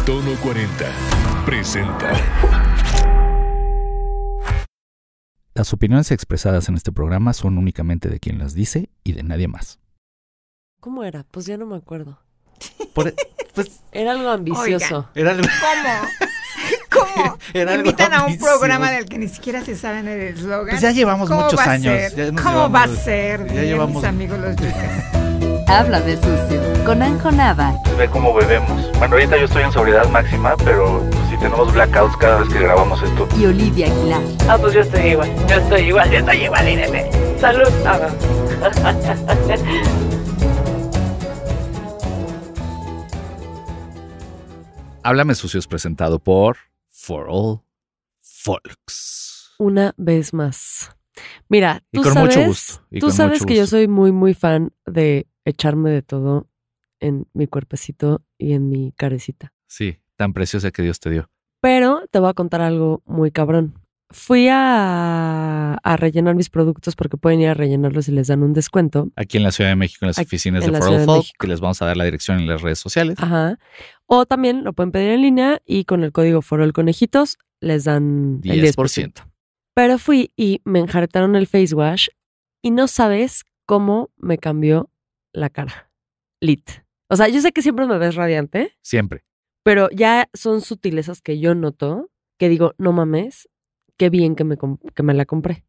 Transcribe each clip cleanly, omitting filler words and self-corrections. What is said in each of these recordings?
Tono 40 presenta. Las opiniones expresadas en este programa son únicamente de quien las dice y de nadie más. ¿Cómo era? Pues ya no me acuerdo. Pues Era algo ambicioso. era algo... ¿Cómo? Era algo Invitan a un ambicioso. programa del que ni siquiera se saben el eslogan. Pues ya llevamos ¿Cómo muchos va a años. ser? Ya nos ¿Cómo llevamos- va a ser? ya Dirían llevamos- mis amigos los yucas. Habla de sucio con Anjo Nava. Ve cómo bebemos. Bueno, ahorita yo estoy en sobriedad máxima, pero pues, sí tenemos blackouts cada vez que grabamos esto. Y Olivia Aguilar. Ah, pues yo estoy igual, Irene. Salud. Háblame Sucio es presentado por For All Folks. Una vez más. Mira, Y tú con sabes, mucho gusto, y tú con sabes mucho que yo gusto. soy muy, muy fan de echarme de todo en mi cuerpecito y en mi carecita. Sí, tan preciosa que Dios te dio. Pero te voy a contar algo muy cabrón. Fui a rellenar mis productos porque pueden ir a rellenarlos y les dan un descuento. Aquí en la Ciudad de México, en las Aquí, oficinas en de la For Ciudad All de Folk, México. que les vamos a dar la dirección en las redes sociales. Ajá. O también lo pueden pedir en línea y con el código FOROLCONEJITOS les dan el 10%. Pero fui y me enjaretaron el face wash y no sabes cómo me cambió la cara. Lit. O sea, yo sé que siempre me ves radiante, Siempre. pero ya son sutilezas que yo noto que digo, no mames, qué bien que me la compré.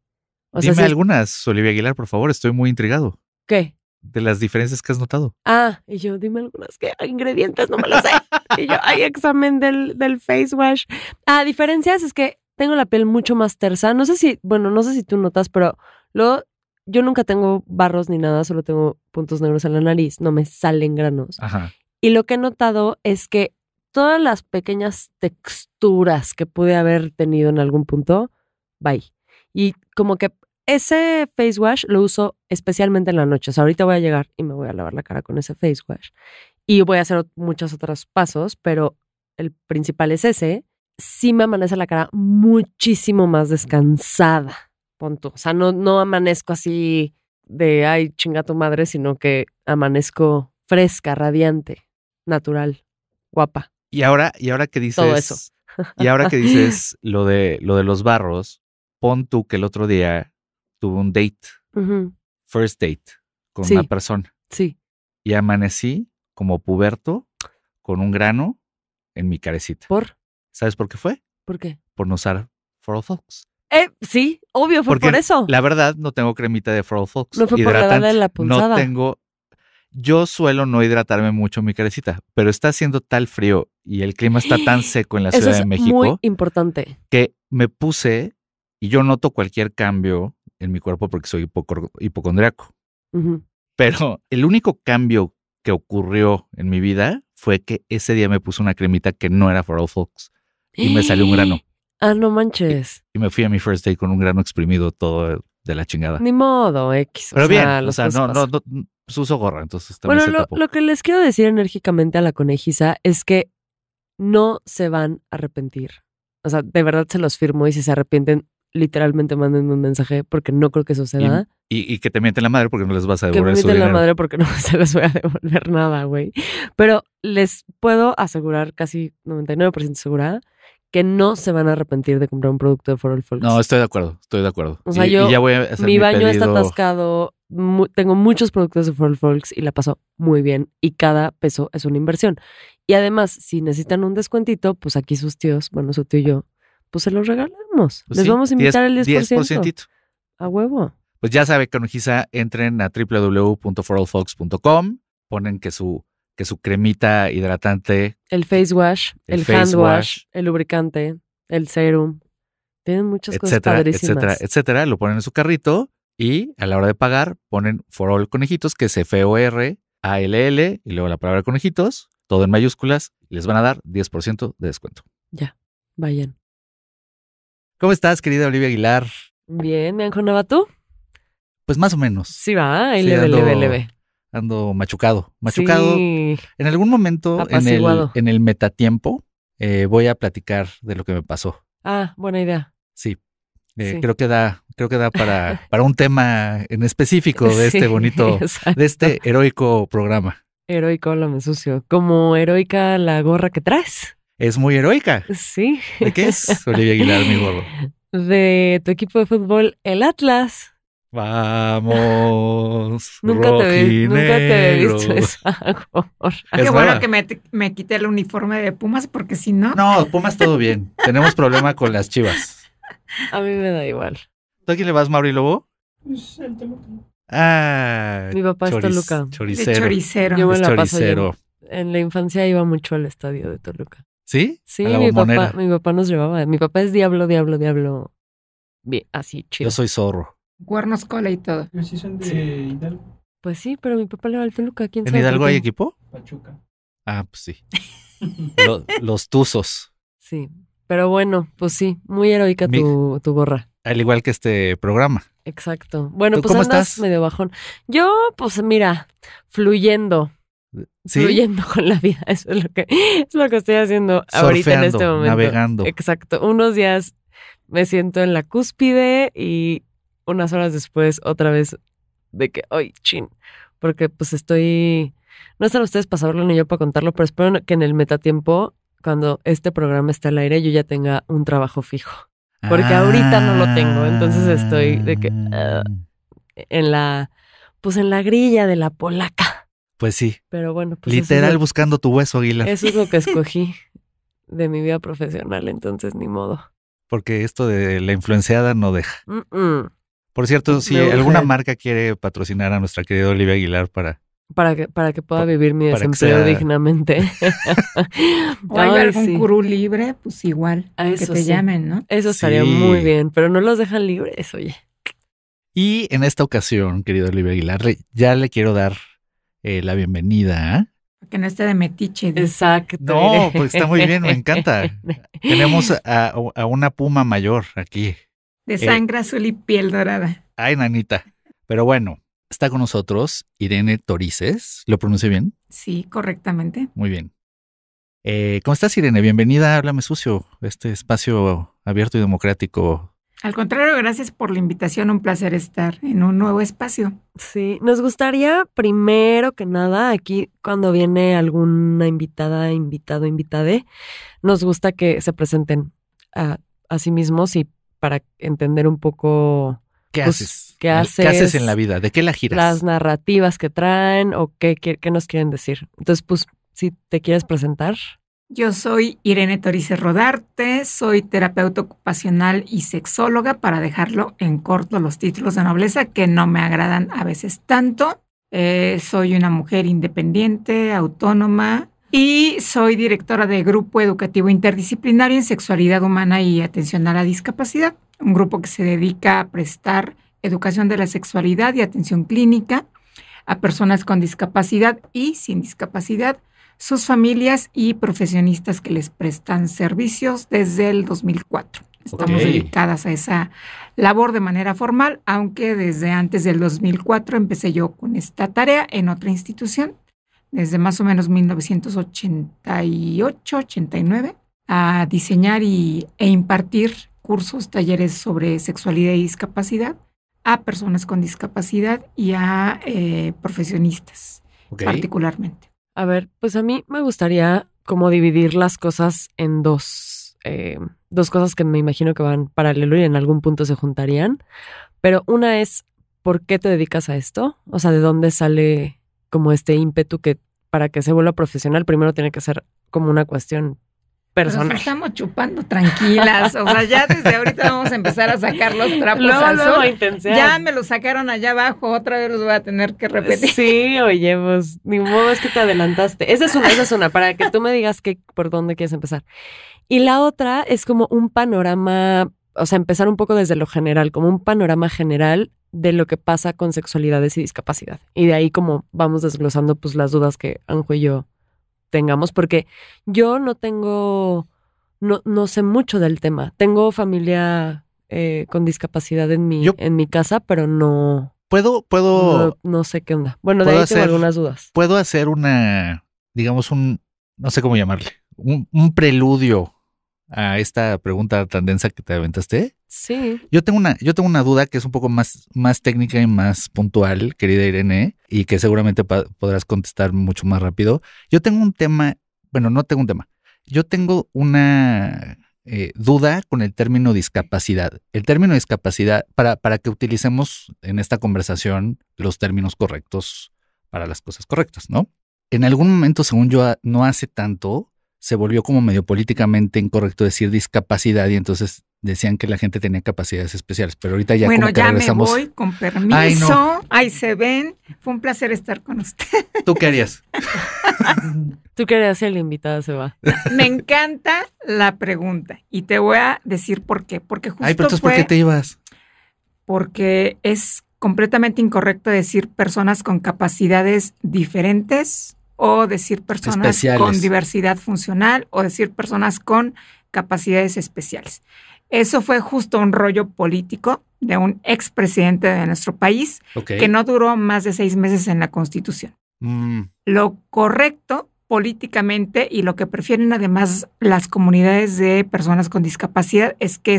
O sea, Dime sí- algunas, Olivia Aguilar, por favor. Estoy muy intrigado ¿Qué? de las diferencias que has notado. Ah, y yo, dime algunas que ingredientes, no me lo sé. Y yo, hay examen del face wash. Ah, diferencias es que tengo la piel mucho más tersa. No sé si tú notas, pero luego yo nunca tengo barros ni nada, solo tengo puntos negros en la nariz, no me salen granos. Ajá. Y lo que he notado es que todas las pequeñas texturas que pude haber tenido en algún punto, bye. Y como que ese face wash lo uso especialmente en la noche. O sea, ahorita voy a llegar y me voy a lavar la cara con ese face wash. Y voy a hacer muchos otros pasos, pero el principal es ese. Sí me amanece la cara muchísimo más descansada, punto. O sea, no amanezco así de, ay, chinga tu madre, sino que amanezco fresca, radiante, natural, guapa. Y ahora que dices... Todo eso. Y ahora que dices lo de los barros, pon tú que el otro día tuve un date, Ujú, first date, con Sí. una persona. sí. Y amanecí como puberto con un grano en mi carecita. ¿Por? ¿Sabes por qué fue? ¿Por qué? Por no usar For All Folks. Sí, obvio, fue Porque por eso. la verdad no tengo cremita de For All Folks. No fue por la edad de la punzada. No tengo... Yo suelo no hidratarme mucho mi carecita, pero está haciendo tal frío y el clima está tan seco en la Eso Ciudad es de México muy importante. que me puse y yo noto cualquier cambio en mi cuerpo porque soy hipocondriaco. Ujú. Pero el único cambio que ocurrió en mi vida fue que ese día me puse una cremita que no era For All Folks y me salió un grano. Ah, no manches. Y me fui a mi first date con un grano exprimido todo de la chingada. Ni modo, X. Pero bien, o las sea, cosas pasan. no, pues uso gorra, entonces también Bueno, se tapó. lo que les quiero decir enérgicamente a la conejiza es que no se van a arrepentir. O sea, de verdad se los firmo y si se arrepienten, literalmente mándenme un mensaje porque no creo que suceda. Y que te mienten la madre porque no les vas a Que me devolver su meten la dinero. madre porque no se les voy a devolver nada, güey. Pero les puedo asegurar, casi 99% segura, que no se van a arrepentir de comprar un producto de For All Folks. No, estoy de acuerdo. O sea, y yo- ya voy a hacer Mi baño está pedido. atascado, tengo muchos productos de For All Folks y la paso muy bien y cada peso es una inversión. Y además, si necesitan un descuentito, pues aquí sus tíos, bueno, su tío y yo, pues se los regalamos. Pues Les sí, vamos a invitar el 10%. 10%. A huevo. Pues ya sabe, conejiza, entren a www.forallfolks.com, ponen que su cremita hidratante, El face wash, El el face hand wash. wash, el lubricante, el serum. Tienen muchas cosas etcétera, padrísimas. etcétera, etcétera, lo ponen en su carrito y a la hora de pagar ponen For All Conejitos, que es FORALL y luego la palabra conejitos, todo en mayúsculas, y les van a dar 10% de descuento. Ya, vayan. ¿Cómo estás, querida Olivia Aguilar? Bien, ¿me anjonaba tú? Pues más o menos. Sí, va, ahí Sí, leve, ando- leve. Ando machucado. Sí. En algún momento Apaciguado. en el metatiempo voy a platicar de lo que me pasó. Ah, buena idea. Sí. Sí. Creo que da para un tema en específico de este Sí, bonito, exacto. de este heroico programa. Heroico, háblame sucio. Como heroica la gorra que traes. es muy heroica. Sí. ¿De qué es, Olivia Aguilar, mi gorro? De tu equipo de fútbol, el Atlas. Vamos. Nunca te he visto rojinegros. esa gorra. Es Qué bueno nueva. que me quité el uniforme de Pumas porque si no, No, Pumas todo bien. Tenemos problema con las Chivas. A mí me da igual. ¿Tú a quién le vas, Mauri Lobo? Pues el Toluca. Ah, Mi papá es Toluca. de Choricero. choricero. Yo me Es la paso choricero. En la infancia iba mucho al estadio de Toluca. ¿Sí? Sí, A la mi Bombonera. papá nos llevaba. Mi papá es diablo. Bien, así, chido. Yo soy zorro. Cuernos, cola y todo. Pero sí son de Hidalgo, Pues sí, pero mi papá le va al Toluca. ¿Quién ¿En sabe por Hidalgo qué? hay equipo? Pachuca. Ah, pues sí. Los tuzos. Sí, pero bueno, pues sí, muy heroica Mi- tu gorra. Al igual que este programa. Exacto. Bueno, ¿Tú pues cómo andas estás? medio bajón. Yo, pues mira, fluyendo ¿Sí? con la vida. Eso es lo que estoy haciendo ahorita en este Surfeando, momento. navegando. Exacto. Unos días me siento en la cúspide y unas horas después otra vez de que, ¡ay, chin! Porque pues no están ustedes para saberlo ni yo para contarlo, pero espero que en el metatiempo, cuando este programa esté al aire, yo ya tenga un trabajo fijo. Porque ahorita no lo tengo, entonces estoy de que, en la grilla de la polaca. Pues sí. Pero bueno, pues Literal buscando tu hueso, Aguilar. eso es lo que escogí de mi vida profesional, entonces ni modo. Porque esto de la influenciada no deja. Mm-mm. Por cierto, si Me urge. alguna marca quiere patrocinar a nuestra querida Olivia Aguilar para... Para que pueda vivir mi para que desempleo sea- dignamente. O hay Ay, algún sí. curú libre, pues igual, A que eso te sí. llamen, ¿no? Eso estaría Sí. muy bien, pero no los dejan libres, oye. Y en esta ocasión, querido Olivia Aguilar, ya le quiero dar la bienvenida. ¿Ah? Que no esté de metiche. Exacto. No, pues está muy bien, me encanta. Tenemos a una puma mayor aquí. De sangre azul y piel dorada. Ay, nanita. Pero bueno, está con nosotros Irene Torices. ¿Lo pronuncié bien? Sí, correctamente. Muy bien. ¿Cómo estás, Irene? Bienvenida a Háblame Sucio, este espacio abierto y democrático. Al contrario, gracias por la invitación. Un placer estar en un nuevo espacio. Sí, nos gustaría primero que nada, aquí cuando viene alguna invitade, nos gusta que se presenten a sí mismos y para entender un poco ¿Qué Pues, haces? ¿qué ¿Qué haces haces? en la vida? ¿De qué la giras? las narrativas que traen o qué nos quieren decir. Entonces, pues, si te quieres presentar. Yo soy Irene Torices Rodarte, soy terapeuta ocupacional y sexóloga, para dejarlo en corto los títulos de nobleza que no me agradan a veces tanto. Soy una mujer independiente, autónoma y soy directora de Grupo Educativo Interdisciplinario en Sexualidad Humana y Atención a la Discapacidad, un grupo que se dedica a prestar educación de la sexualidad y atención clínica a personas con discapacidad y sin discapacidad, sus familias y profesionistas que les prestan servicios desde el 2004. Estamos Ok. dedicadas a esa labor de manera formal, aunque desde antes del 2004 empecé yo con esta tarea en otra institución, desde más o menos 1988, 89, a diseñar e impartir cursos, talleres sobre sexualidad y discapacidad a personas con discapacidad y a profesionistas Ok. particularmente. A ver, pues a mí me gustaría como dividir las cosas en dos cosas que me imagino que van paralelo y en algún punto se juntarían. Pero una es, ¿por qué te dedicas a esto? O sea, ¿de dónde sale como este ímpetu que para que se vuelva profesional primero tiene que ser como una cuestión Pero personal? nos estamos chupando tranquilas. O sea, ya desde ahorita vamos a empezar a sacar los trapos al sol. Ya me los sacaron allá abajo, otra vez los voy a tener que repetir. Sí, oye, pues ni modo, es que te adelantaste. Esa es una, para que tú me digas por dónde quieres empezar. Y la otra es como un panorama, o sea, empezar un poco desde lo general, como un panorama general de lo que pasa con sexualidades y discapacidad. Y de ahí como vamos desglosando pues las dudas que Anjo y yo tengamos, porque yo no sé mucho del tema. Tengo familia con discapacidad en mi casa, pero no sé qué onda. Bueno, de ahí tengo algunas dudas. Puedo hacer digamos no sé cómo llamarle, un preludio a esta pregunta tan densa que te aventaste. Sí. Yo tengo una duda que es un poco más técnica y más puntual, querida Irene, y que seguramente podrás contestar mucho más rápido. Yo tengo un tema, bueno, no tengo un tema. Yo tengo una duda con el término discapacidad. El término discapacidad, para que utilicemos en esta conversación los términos correctos para las cosas correctas, ¿no? En algún momento, según yo, no hace tanto, se volvió como medio políticamente incorrecto decir discapacidad y entonces decían que la gente tenía capacidades especiales, pero ahorita ya bueno, como que ya regresamos. me voy, con permiso. Ay, no. Ahí se ven. Fue un placer estar con usted. ¿Tú qué harías? Tú querías ser la invitada, se va. Me encanta la pregunta y te voy a decir por qué. Porque justo Ay, pero entonces, ¿por qué te ibas? Porque es completamente incorrecto decir personas con capacidades diferentes o decir personas Especiales. con diversidad funcional o decir personas con capacidades especiales. Eso fue justo un rollo político de un expresidente de nuestro país Okay. que no duró más de 6 meses en la Constitución. Lo correcto políticamente y lo que prefieren además las comunidades de personas con discapacidad es que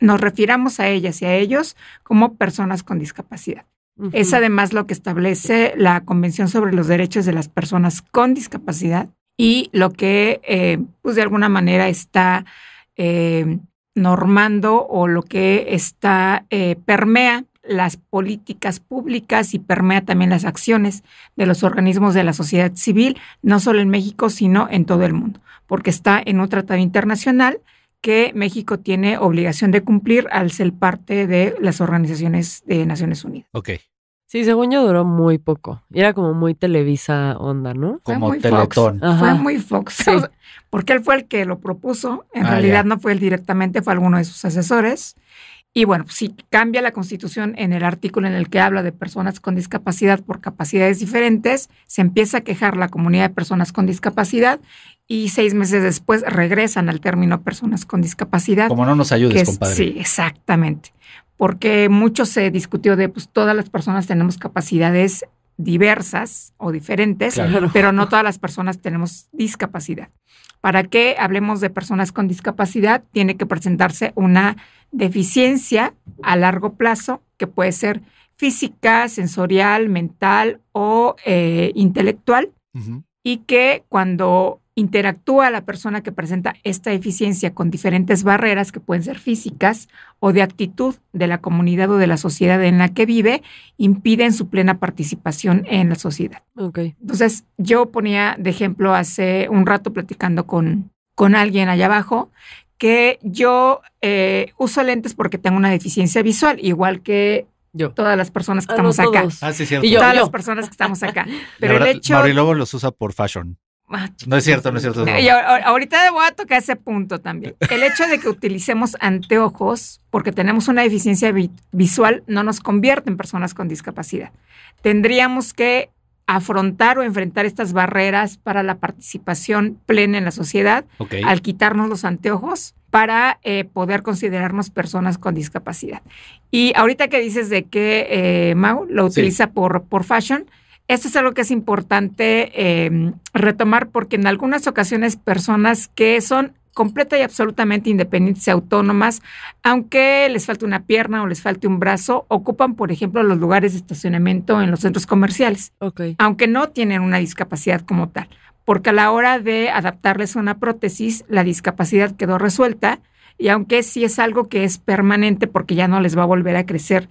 nos refiramos a ellas y a ellos como personas con discapacidad. Ujú. Es además lo que establece la Convención sobre los Derechos de las Personas con Discapacidad y lo que pues de alguna manera está normando o lo que está permea las políticas públicas y permea también las acciones de los organismos de la sociedad civil, no solo en México, sino en todo el mundo, porque está en un tratado internacional que México tiene obligación de cumplir al ser parte de las organizaciones de Naciones Unidas. Ok. Sí, según yo duró muy poco. Y era como muy Televisa onda, ¿no? Fue Como muy Teletón. Ajá. Fue muy Fox, Sí. o sea, porque él fue el que lo propuso, en Ah, realidad ya. no fue él directamente, fue alguno de sus asesores. Y bueno, pues, si cambia la Constitución en el artículo en el que habla de personas con discapacidad por capacidades diferentes, se empieza a quejar la comunidad de personas con discapacidad y 6 meses después regresan al término personas con discapacidad. Como no nos que ayudes, es- compadre. Sí, exactamente. Porque mucho se discutió de, pues todas las personas tenemos capacidades diversas o diferentes, Claro. pero no todas las personas tenemos discapacidad. Para que hablemos de personas con discapacidad, tiene que presentarse una deficiencia a largo plazo, que puede ser física, sensorial, mental o intelectual, Ujú. y que cuando interactúa la persona que presenta esta deficiencia con diferentes barreras que pueden ser físicas o de actitud de la comunidad o de la sociedad en la que vive, impiden su plena participación en la sociedad. Ok. Entonces, yo ponía de ejemplo hace un rato platicando con alguien allá abajo que yo uso lentes porque tengo una deficiencia visual, igual que Yo. todas las personas que Ah, no, estamos acá. todos. Ah, sí, cierto. Y yo. Todas las personas que estamos acá. Pero el hecho... Mauri Lobo los usa por fashion. No es cierto, no es cierto. Y ahorita voy a tocar ese punto también. El hecho de que utilicemos anteojos porque tenemos una deficiencia visual no nos convierte en personas con discapacidad. Tendríamos que afrontar o enfrentar estas barreras para la participación plena en la sociedad Ok. al quitarnos los anteojos para poder considerarnos personas con discapacidad. Y ahorita que dices de que Mau lo Sí. utiliza por fashion, esto es algo que es importante retomar porque en algunas ocasiones personas que son completa y absolutamente independientes y autónomas, aunque les falte una pierna o les falte un brazo, ocupan, por ejemplo, los lugares de estacionamiento en los centros comerciales, Ok. aunque no tienen una discapacidad como tal, porque a la hora de adaptarles una prótesis, la discapacidad quedó resuelta y aunque sí es algo que es permanente porque ya no les va a volver a crecer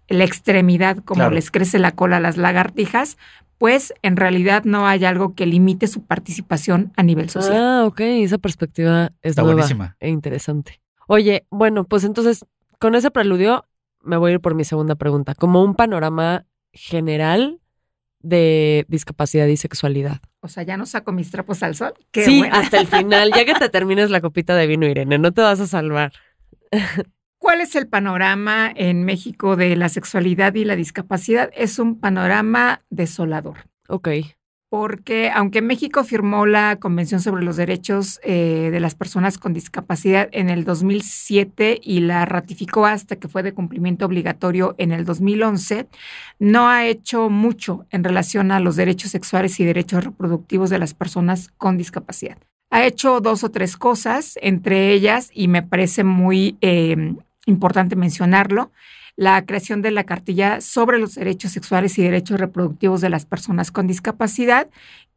la extremidad como Claro. les crece la cola a las lagartijas, pues en realidad no hay algo que limite su participación a nivel social. Ah, ok. Esa perspectiva es Está nueva buenísima. e interesante. Oye, bueno, pues entonces, con ese preludio, me voy a ir por mi segunda pregunta. Como un panorama general de discapacidad y sexualidad. O sea, ya no saco mis trapos al sol. Qué Sí, bueno. hasta el final, ya que te termines la copita de vino, Irene, no te vas a salvar. ¿Cuál es el panorama en México de la sexualidad y la discapacidad? Es un panorama desolador. Ok. Porque aunque México firmó la Convención sobre los Derechos de las Personas con Discapacidad en el 2007 y la ratificó hasta que fue de cumplimiento obligatorio en el 2011, no ha hecho mucho en relación a los derechos sexuales y derechos reproductivos de las personas con discapacidad. Ha hecho 2 o 3 cosas, entre ellas, y me parece muy importante mencionarlo, la creación de la cartilla sobre los derechos sexuales y derechos reproductivos de las personas con discapacidad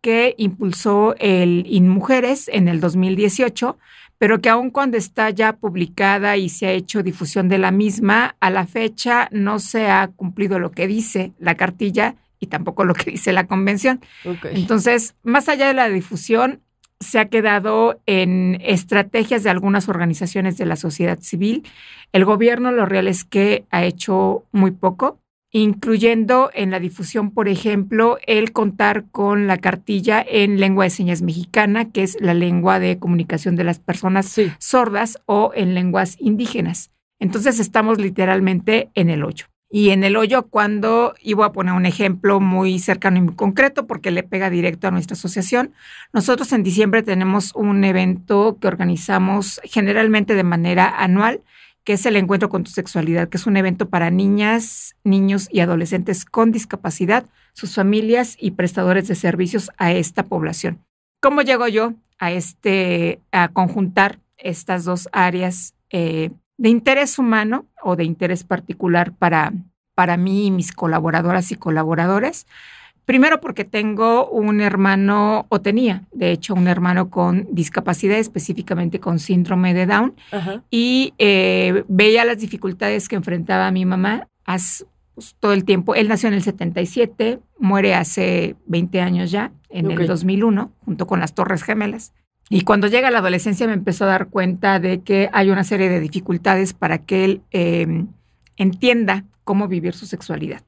que impulsó el INMujeres en el 2018, pero que aun cuando está ya publicada y se ha hecho difusión de la misma, a la fecha no se ha cumplido lo que dice la cartilla y tampoco lo que dice la convención. Okay. Entonces, más allá de la difusión, se ha quedado en estrategias de algunas organizaciones de la sociedad civil. El gobierno, lo real es que ha hecho muy poco, incluyendo en la difusión, por ejemplo, el contar con la cartilla en lengua de señas mexicana, que es la lengua de comunicación de las personas sordas, o en lenguas indígenas. Entonces estamos literalmente en el hoyo. Y en el hoyo cuando, y voy a poner un ejemplo muy cercano y muy concreto porque le pega directo a nuestra asociación. Nosotros en diciembre tenemos un evento que organizamos generalmente de manera anual, que es el Encuentro con tu Sexualidad, que es un evento para niñas, niños y adolescentes con discapacidad, sus familias y prestadores de servicios a esta población. ¿Cómo llego yo a conjuntar estas dos áreas de interés humano o de interés particular para mí y mis colaboradoras y colaboradores? Primero porque tengo un hermano, o tenía, de hecho, un hermano con discapacidad, específicamente con síndrome de Down, y veía las dificultades que enfrentaba mi mamá todo el tiempo. Él nació en el 77, muere hace 20 años ya, en el 2001, junto con las Torres Gemelas. Y cuando llega a la adolescencia me empezó a dar cuenta de que hay una serie de dificultades para que él entienda cómo vivir su sexualidad.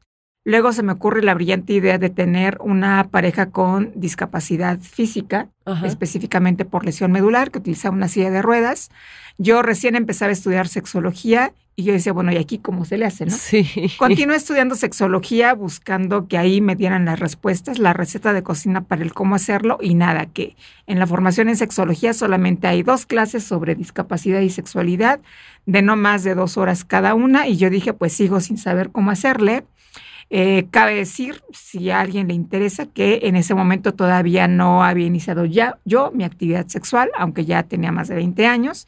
Luego se me ocurre la brillante idea de tener una pareja con discapacidad física, específicamente por lesión medular, que utilizaba una silla de ruedas. Yo recién empezaba a estudiar sexología y yo decía, bueno, ¿y aquí cómo se le hace, no? Sí. Continué estudiando sexología buscando que ahí me dieran las respuestas, la receta de cocina para el cómo hacerlo y nada, que en la formación en sexología solamente hay 2 clases sobre discapacidad y sexualidad de no más de 2 horas cada una y yo dije, pues sigo sin saber cómo hacerle. Cabe decir, si a alguien le interesa, que en ese momento todavía no había iniciado yo mi actividad sexual, aunque ya tenía más de 20 años.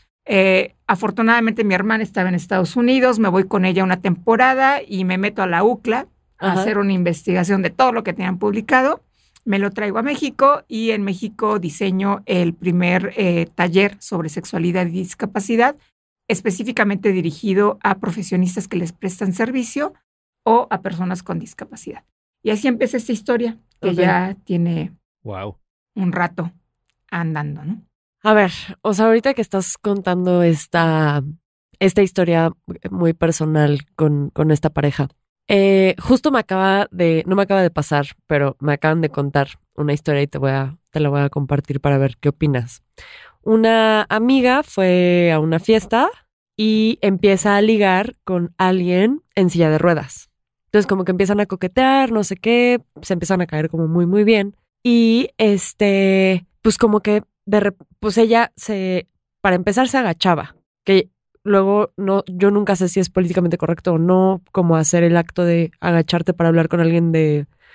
Afortunadamente mi hermana estaba en Estados Unidos, me voy con ella una temporada y me meto a la UCLA a hacer una investigación de todo lo que tenían publicado. Me lo traigo a México y en México diseño el primer taller sobre sexualidad y discapacidad, específicamente dirigido a profesionistas que les prestan servicio o a personas con discapacidad. Y así empecé esta historia que ya tiene un rato andando, ¿no? A ver, o sea, ahorita que estás contando esta historia muy personal con esta pareja, justo no me acaba de pasar, pero me acaban de contar una historia y te la voy a compartir para ver qué opinas. Una amiga fue a una fiesta y empieza a ligar con alguien en silla de ruedas. Entonces como que empiezan a coquetear, no sé qué, se empiezan a caer como muy, muy bien. Y pues como que pues ella para empezar se agachaba, que luego yo nunca sé si es políticamente correcto o no, como hacer el acto de agacharte para hablar con alguien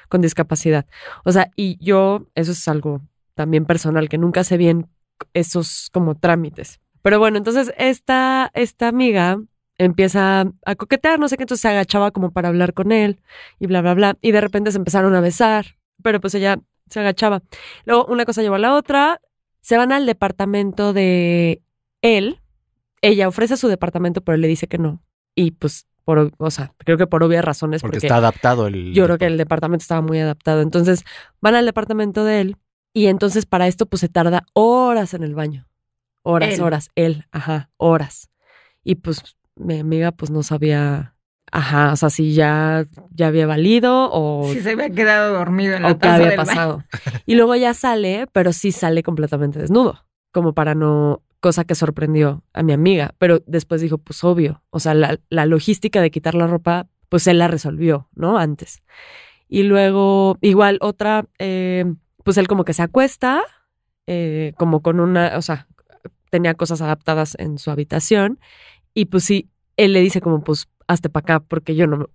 con discapacidad. O sea, y yo, eso es algo también personal, que nunca sé bien esos como trámites. Pero bueno, entonces esta amiga empieza a coquetear, no sé qué, entonces se agachaba como para hablar con él y bla, bla, bla. Y de repente se empezaron a besar, pero pues ella se agachaba. Luego una cosa llevó a la otra, se van al departamento de él. Ella ofrece su departamento, pero él le dice que no. Y pues, creo que por obvias razones. Porque está adaptado yo creo que el departamento estaba muy adaptado. Entonces van al departamento de él y entonces para esto pues se tarda horas en el baño. Horas. Y pues mi amiga pues no sabía, o sea, si ya había valido o... Si se había quedado dormido en la taza o qué había del pasado. Y luego ya sale, pero sí sale completamente desnudo, como para no... Cosa que sorprendió a mi amiga, pero después dijo, pues obvio, o sea, la logística de quitar la ropa, pues él la resolvió, ¿no? Antes. Y luego, igual otra, pues él como que se acuesta, como con o sea, tenía cosas adaptadas en su habitación, y pues sí, él le dice como, pues, hazte para acá, porque yo no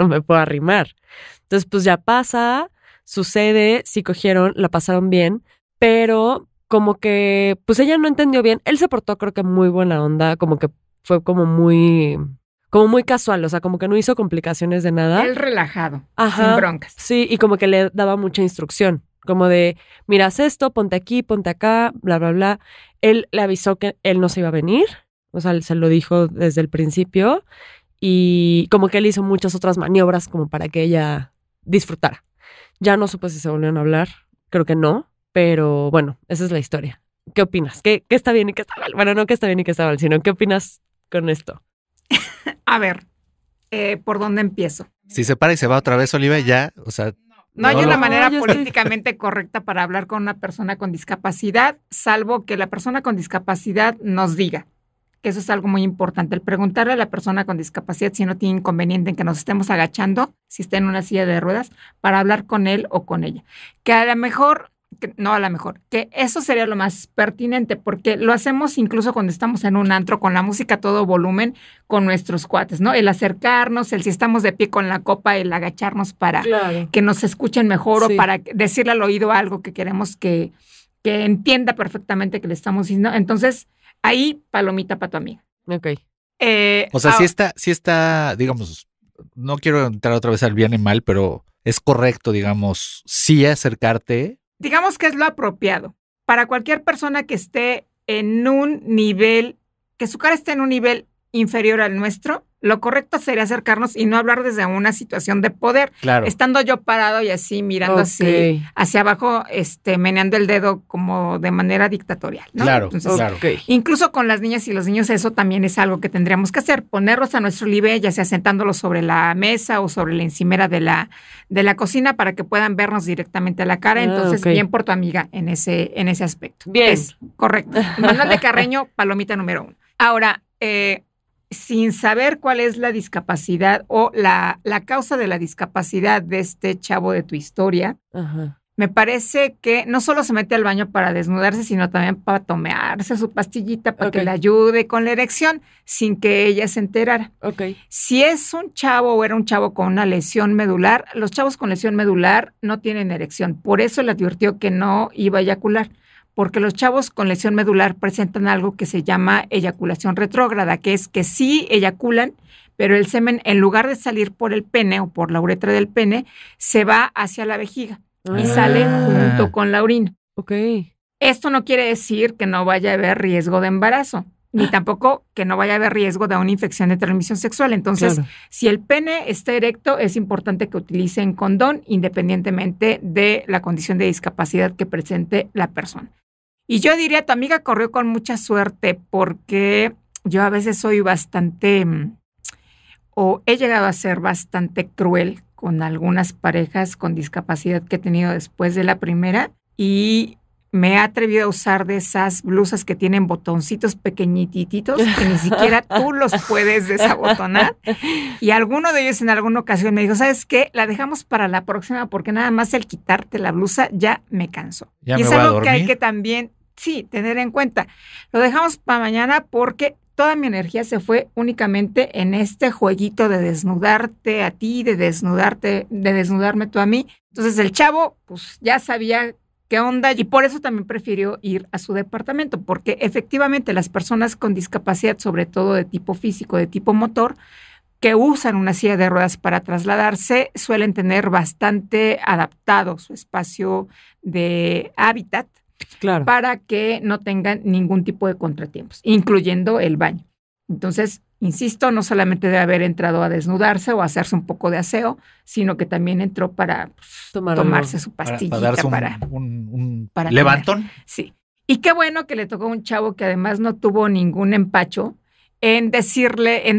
me puedo arrimar. Entonces, pues ya pasa, sucede, sí cogieron, la pasaron bien, pero como que, pues ella no entendió bien. Él se portó, creo que muy buena onda, como que fue como muy, como muy casual, o sea, como que no hizo complicaciones de nada. Él relajado, Ajá. sin broncas. Sí, y como que le daba mucha instrucción, como de, mira, haz esto, ponte aquí, ponte acá, bla, bla, bla. Él le avisó que él no se iba a venir, o sea, se lo dijo desde el principio, y como que él hizo muchas otras maniobras como para que ella disfrutara. Ya no supe si se volvieron a hablar, creo que no, pero bueno, esa es la historia. ¿Qué opinas? ¿Qué está bien y qué está mal? Bueno, no qué está bien y qué está mal, sino ¿qué opinas con esto? A ver, ¿por dónde empiezo? Si se para y se va otra vez, Oliva, ya, o sea, No hay No, una no. manera yo estoy- políticamente correcta para hablar con una persona con discapacidad, salvo que la persona con discapacidad nos diga, que eso es algo muy importante, el preguntarle a la persona con discapacidad si no tiene inconveniente en que nos estemos agachando, si está en una silla de ruedas, para hablar con él o con ella. Que a lo mejor, que eso sería lo más pertinente, porque lo hacemos incluso cuando estamos en un antro con la música a todo volumen, con nuestros cuates, ¿no? El acercarnos, el si estamos de pie con la copa, el agacharnos para Claro. que nos escuchen mejor Sí. o para decirle al oído algo que queremos que entienda perfectamente que le estamos diciendo. Entonces, ahí, palomita para tu amiga. Ok. o sea, Ah, sí está, digamos, no quiero entrar otra vez al bien y mal, pero es correcto, digamos, sí acercarte. digamos que es lo apropiado. Para cualquier persona que esté en un nivel, que su cara esté en un nivel inferior al nuestro, lo correcto sería acercarnos y no hablar desde una situación de poder. Claro. Estando yo parado y así mirando Ok. hacia abajo, meneando el dedo como de manera dictatorial, ¿no? Claro, Entonces, claro. Ok. incluso con las niñas y los niños, eso también es algo que tendríamos que hacer, ponerlos a nuestro nivel, ya sea sentándolos sobre la mesa o sobre la encimera de la cocina para que puedan vernos directamente a la cara. Ah, Entonces, ok. bien por tu amiga en ese aspecto. Bien. Es correcto. Manuel de Carreño, palomita número 1. Ahora, sin saber cuál es la discapacidad o la causa de la discapacidad de este chavo de tu historia, Ajá. me parece que no solo se mete al baño para desnudarse, sino también para tomarse su pastillita para que Ok. le ayude con la erección sin que ella se enterara. Ok. Si es un chavo o era un chavo con una lesión medular, los chavos con lesión medular no tienen erección. Por eso le advirtió que no iba a eyacular, porque los chavos con lesión medular presentan algo que se llama eyaculación retrógrada, que es que sí eyaculan, pero el semen, en lugar de salir por el pene o por la uretra del pene, se va hacia la vejiga y sale junto con la orina. Ok. Esto no quiere decir que no vaya a haber riesgo de embarazo, ni tampoco que no vaya a haber riesgo de una infección de transmisión sexual. Entonces, Claro. si el pene está erecto, es importante que utilicen condón independientemente de la condición de discapacidad que presente la persona. Y yo diría, tu amiga corrió con mucha suerte porque yo a veces soy bastante, o he llegado a ser bastante cruel con algunas parejas con discapacidad que he tenido después de la primera y me he atrevido a usar de esas blusas que tienen botoncitos pequeñititos que ni siquiera tú los puedes desabotonar. Y alguno de ellos en alguna ocasión me dijo, ¿sabes qué? La dejamos para la próxima porque nada más el quitarte la blusa ya me cansó. Ya Y me es voy a algo que hay dormir. que también, sí, tener en cuenta. Lo dejamos para mañana porque toda mi energía se fue únicamente en este jueguito de desnudarte a ti, de desnudarme tú a mí. Entonces el chavo, pues ya sabía qué onda y por eso también prefirió ir a su departamento, porque efectivamente las personas con discapacidad, sobre todo de tipo físico, de tipo motor, que usan una silla de ruedas para trasladarse, suelen tener bastante adaptado su espacio de hábitat Claro. para que no tengan ningún tipo de contratiempos, incluyendo el baño. Entonces, insisto, no solamente debe haber entrado a desnudarse o a hacerse un poco de aseo, sino que también entró para tomarse su pastillita. Para darse para un para levantón. Sí. Y qué bueno que le tocó a un chavo que además no tuvo ningún empacho en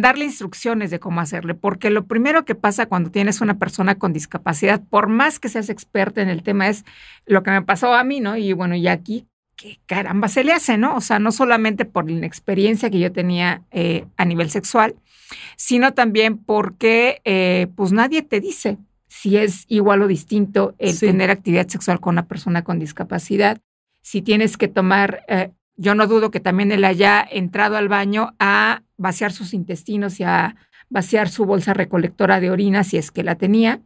darle instrucciones de cómo hacerle, porque lo primero que pasa cuando tienes una persona con discapacidad, por más que seas experta en el tema, es lo que me pasó a mí, ¿no? Y bueno, y aquí, ¿qué caramba se le hace, no? O sea, no solamente por la experiencia que yo tenía a nivel sexual, sino también porque pues nadie te dice si es igual o distinto el Sí. tener actividad sexual con una persona con discapacidad, si tienes que tomar, yo no dudo que también él haya entrado al baño a vaciar sus intestinos y a vaciar su bolsa recolectora de orina, si es que la tenía,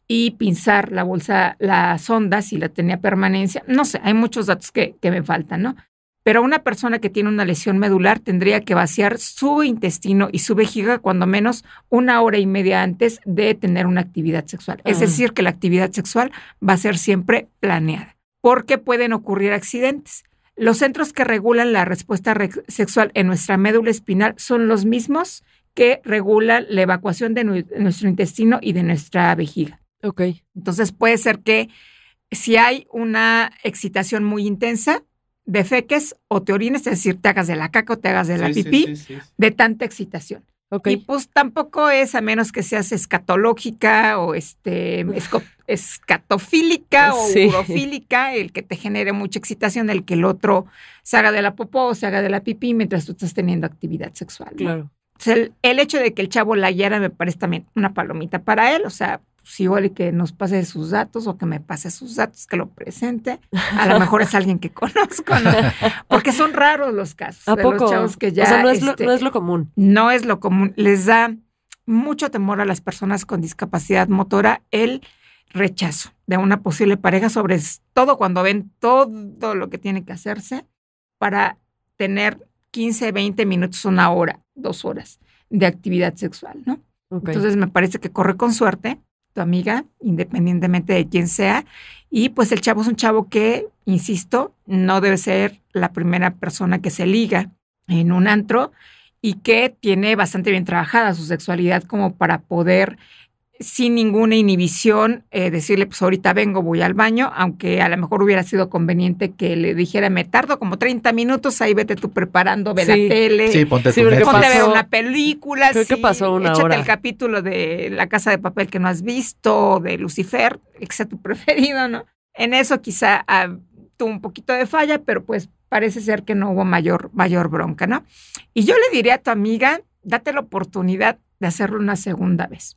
y pinzar la bolsa, la sonda, si la tenía permanencia. No sé, hay muchos datos que me faltan, ¿no? Pero una persona que tiene una lesión medular tendría que vaciar su intestino y su vejiga cuando menos 1 hora y media antes de tener una actividad sexual. Es decir, que la actividad sexual va a ser siempre planeada, porque pueden ocurrir accidentes. Los centros que regulan la respuesta sexual en nuestra médula espinal son los mismos que regulan la evacuación de nuestro intestino y de nuestra vejiga. Ok. Entonces puede ser que si hay una excitación muy intensa, defeques o te orines, es decir, te hagas de la caca o te hagas de la pipí, de tanta excitación. Ok. Y pues tampoco es, a menos que seas escatológica o escatofílica o Sí. urofílica, el que te genere mucha excitación, el que el otro se haga de la popó o se haga de la pipí mientras tú estás teniendo actividad sexual, ¿no? Claro. Entonces, el hecho de que el chavo la hiera me parece también una palomita para él, o sea, pues igual y que nos pase sus datos o que me pase sus datos, que lo presente. A lo mejor es alguien que conozco, ¿no? Porque son raros los casos ¿A de poco? los chavos que ya... O sea, no es lo común. No es lo común. Les da mucho temor a las personas con discapacidad motora el rechazo de una posible pareja, sobre todo cuando ven todo lo que tiene que hacerse para tener 15, 20 minutos, 1 hora, 2 horas de actividad sexual, ¿no? Ok. Entonces me parece que corre con suerte tu amiga, independientemente de quién sea, y pues el chavo es un chavo que, insisto, no debe ser la primera persona que se liga en un antro y que tiene bastante bien trabajada su sexualidad como para poder, sin ninguna inhibición, decirle, pues ahorita vengo, voy al baño, aunque a lo mejor hubiera sido conveniente que le dijera, me tardo como 30 minutos, ahí vete tú preparando, ve Sí. la tele. Sí, ponte Sí, tu porque Netflix. Ponte a ver pasó- una película. creo que pasó 1 échate hora. el capítulo de La Casa de Papel que no has visto, de Lucifer, el que sea tu preferido, ¿no? En eso quizá tuvo un poquito de falla, pero pues parece ser que no hubo mayor bronca, ¿no? Y yo le diría a tu amiga, date la oportunidad de hacerlo una segunda vez.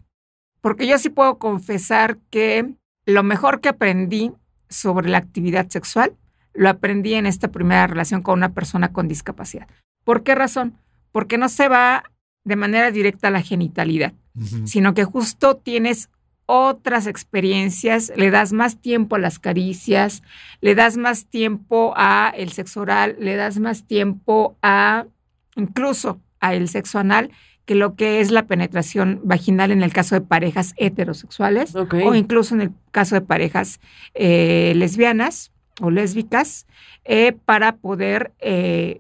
Porque yo sí puedo confesar que lo mejor que aprendí sobre la actividad sexual lo aprendí en esta primera relación con una persona con discapacidad. ¿Por qué razón? Porque no se va de manera directa a la genitalidad, Ujú. sino que justo tienes otras experiencias, le das más tiempo a las caricias, le das más tiempo a el sexo oral, le das más tiempo a incluso a el sexo anal, que lo que es la penetración vaginal en el caso de parejas heterosexuales Ok. o incluso en el caso de parejas lesbianas o lésbicas, para poder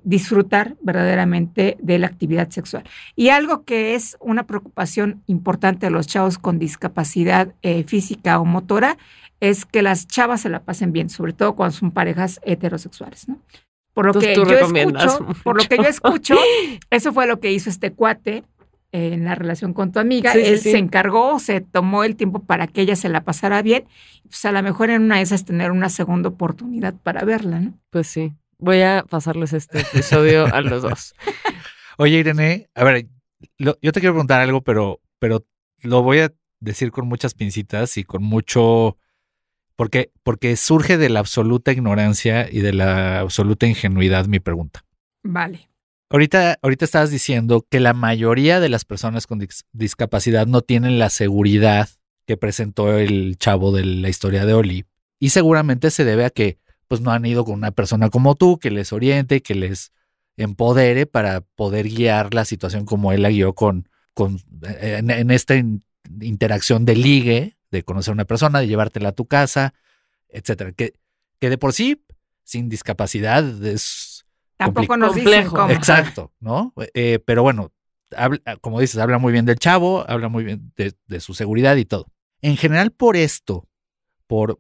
disfrutar verdaderamente de la actividad sexual. Y algo que es una preocupación importante de los chavos con discapacidad física o motora es que las chavas se la pasen bien, sobre todo cuando son parejas heterosexuales, ¿no? Por lo Entonces, que tú yo recomiendas escucho, por lo que yo escucho, eso fue lo que hizo este cuate en la relación con tu amiga. Sí, sí, Él sí. se encargó, se tomó el tiempo para que ella se la pasara bien. Pues a lo mejor en una de esas tener una segunda oportunidad para verla, ¿no? Pues sí. Voy a pasarles este episodio a los dos. Oye, Irene, a ver, yo te quiero preguntar algo, pero lo voy a decir con muchas pincitas y con mucho... Porque surge de la absoluta ignorancia y de la absoluta ingenuidad mi pregunta. Vale. Ahorita estabas diciendo que la mayoría de las personas con discapacidad no tienen la seguridad que presentó el chavo de la historia de Oli. Y seguramente se debe a que pues no han ido con una persona como tú que les oriente, que les empodere para poder guiar la situación como él la guió en esta interacción de ligue, de conocer a una persona, de llevártela a tu casa, etcétera. Que de por sí, sin discapacidad, es Tampoco nos dicen Complejo. cómo. exacto, ¿no? Pero bueno, como dices, habla muy bien del chavo, habla muy bien de su seguridad y todo. En general, por esto, por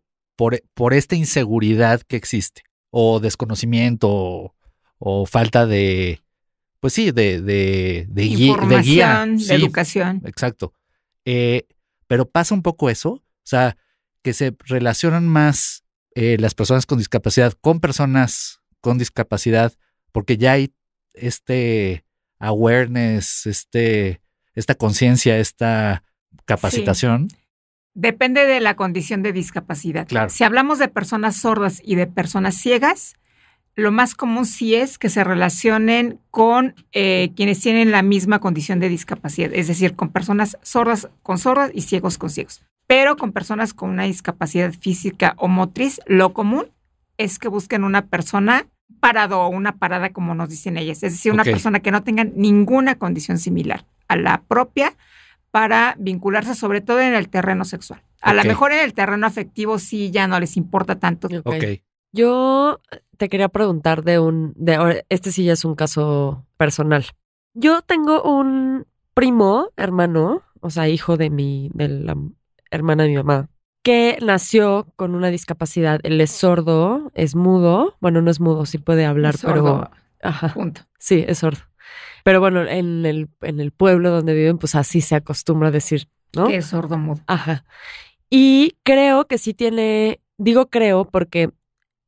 esta inseguridad que existe, o desconocimiento, o falta de, pues sí, de guía. Información, de Sí, educación. exacto. Pero pasa un poco eso, o sea, que se relacionan más las personas con discapacidad con personas con discapacidad, porque ya hay este awareness, esta conciencia, esta capacitación. Depende de la condición de discapacidad. Claro. Si hablamos de personas sordas y de personas ciegas, lo más común sí es que se relacionen con quienes tienen la misma condición de discapacidad, es decir, con personas sordas con sordas y ciegos con ciegos. Pero con personas con una discapacidad física o motriz, lo común es que busquen una persona parado o una parada, como nos dicen ellas. Es decir, una Ok. persona que no tenga ninguna condición similar a la propia para vincularse, sobre todo en el terreno sexual. A lo Ok. mejor en el terreno afectivo sí ya no les importa tanto. Ok. Yo te quería preguntar ahora, este sí ya es un caso personal. Yo tengo un primo, hermano, o sea, hijo de la hermana de mi mamá, que nació con una discapacidad. Él es sordo, es mudo. Bueno, no es mudo, sí puede hablar, Es sordo, pero... Ajá, punto. sí, es sordo. Pero bueno, en el pueblo donde viven, pues así se acostumbra a decir, ¿no? Que es sordo mudo. Ajá. Y creo que sí digo creo porque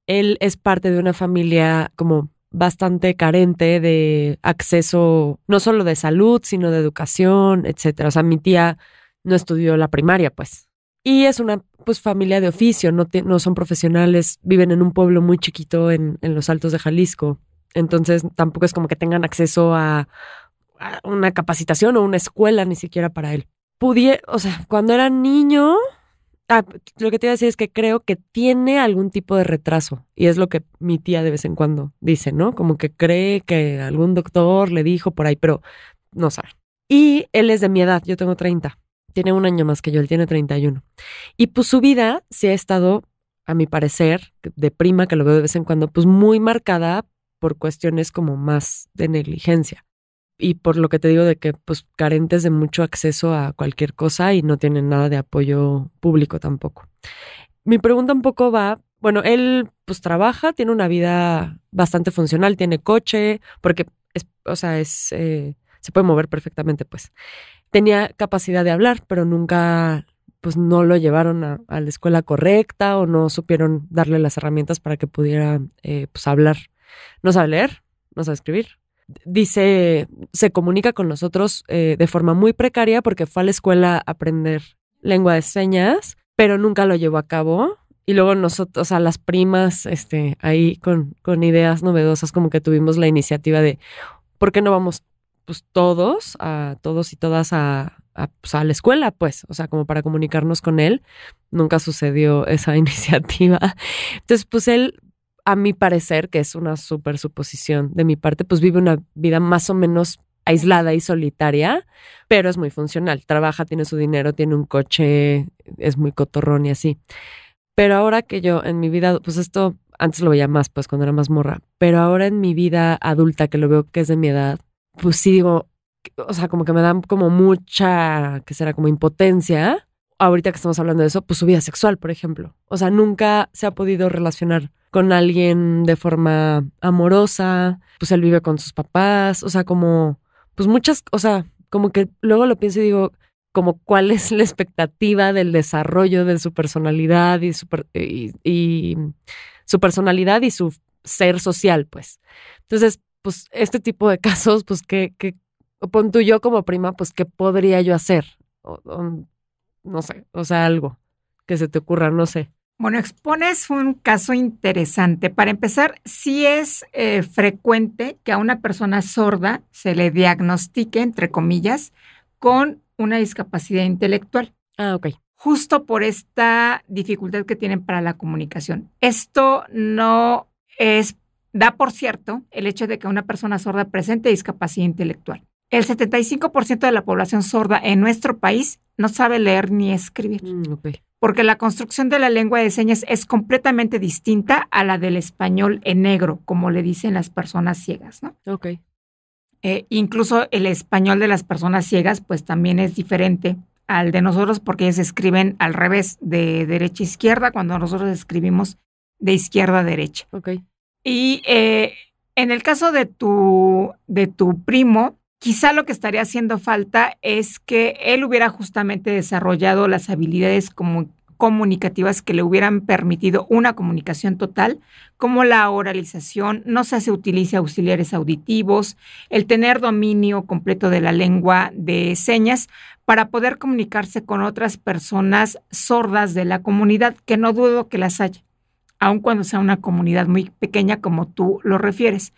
él es parte de una familia como bastante carente de acceso, no solo de salud, sino de educación, etcétera. O sea, mi tía no estudió la primaria, pues. Y es una pues familia de oficio, no son profesionales, viven en un pueblo muy chiquito en los Altos de Jalisco. Entonces tampoco es como que tengan acceso a una capacitación o una escuela ni siquiera para él. O sea, cuando era niño, lo que te iba a decir es que creo que tiene algún tipo de retraso y es lo que mi tía de vez en cuando dice, ¿no? Como que cree que algún doctor le dijo por ahí, pero no sabe. Y él es de mi edad, yo tengo 30. Tiene un año más que yo, él tiene 31. Y pues su vida sí ha estado, a mi parecer, de prima, que lo veo de vez en cuando, pues muy marcada por cuestiones como más de negligencia. Y por lo que te digo de que pues carentes de mucho acceso a cualquier cosa y no tienen nada de apoyo público tampoco. Mi pregunta un poco va, bueno, él pues trabaja, tiene una vida bastante funcional, tiene coche, porque se puede mover perfectamente, pues. Tenía capacidad de hablar, pero nunca, pues no lo llevaron a la escuela correcta o no supieron darle las herramientas para que pudiera pues hablar. No sabe leer, no sabe escribir. Dice, se comunica con nosotros de forma muy precaria porque fue a la escuela a aprender lengua de señas, pero nunca lo llevó a cabo. Y luego nosotros, o sea, las primas, ahí con ideas novedosas, como que tuvimos la iniciativa de, ¿por qué no vamos pues todos y todas pues, a la escuela, pues? O sea, como para comunicarnos con él. Nunca sucedió esa iniciativa. Entonces, pues él, a mi parecer, que es una súper suposición de mi parte, pues vive una vida más o menos aislada y solitaria, pero es muy funcional. Trabaja, tiene su dinero, tiene un coche, es muy cotorrón y así. Pero ahora que yo en mi vida, pues esto antes lo veía más, pues cuando era más morra, pero ahora en mi vida adulta, que lo veo que es de mi edad, pues sí digo, o sea, como que me dan como mucha, que será como impotencia. Ahorita que estamos hablando de eso, pues su vida sexual, por ejemplo. O sea, nunca se ha podido relacionar con alguien de forma amorosa, pues él vive con sus papás, o sea, como, pues muchas, o sea, como que luego lo pienso y digo, como cuál es la expectativa del desarrollo de su personalidad y su personalidad y su ser social, pues. Entonces, pues este tipo de casos, pues que pon tú yo como prima, pues ¿qué podría yo hacer? No sé, o sea, algo que se te ocurra, no sé. Bueno, expones un caso interesante. Para empezar, sí es frecuente que a una persona sorda se le diagnostique, entre comillas, con una discapacidad intelectual. Ah, ok. Justo por esta dificultad que tienen para la comunicación. Esto no da por cierto el hecho de que una persona sorda presente discapacidad intelectual. El 75% de la población sorda en nuestro país no sabe leer ni escribir. Okay. Porque la construcción de la lengua de señas es completamente distinta a la del español en negro, como le dicen las personas ciegas, ¿no? Ok. Incluso el español de las personas ciegas, pues también es diferente al de nosotros porque ellos escriben al revés, de derecha a izquierda, cuando nosotros escribimos de izquierda a derecha. Ok. Y en el caso de tu primo, quizá lo que estaría haciendo falta es que él hubiera justamente desarrollado las habilidades comunicativas que le hubieran permitido una comunicación total, como la oralización, no se utiliza auxiliares auditivos, el tener dominio completo de la lengua de señas para poder comunicarse con otras personas sordas de la comunidad, que no dudo que las haya, aun cuando sea una comunidad muy pequeña como tú lo refieres.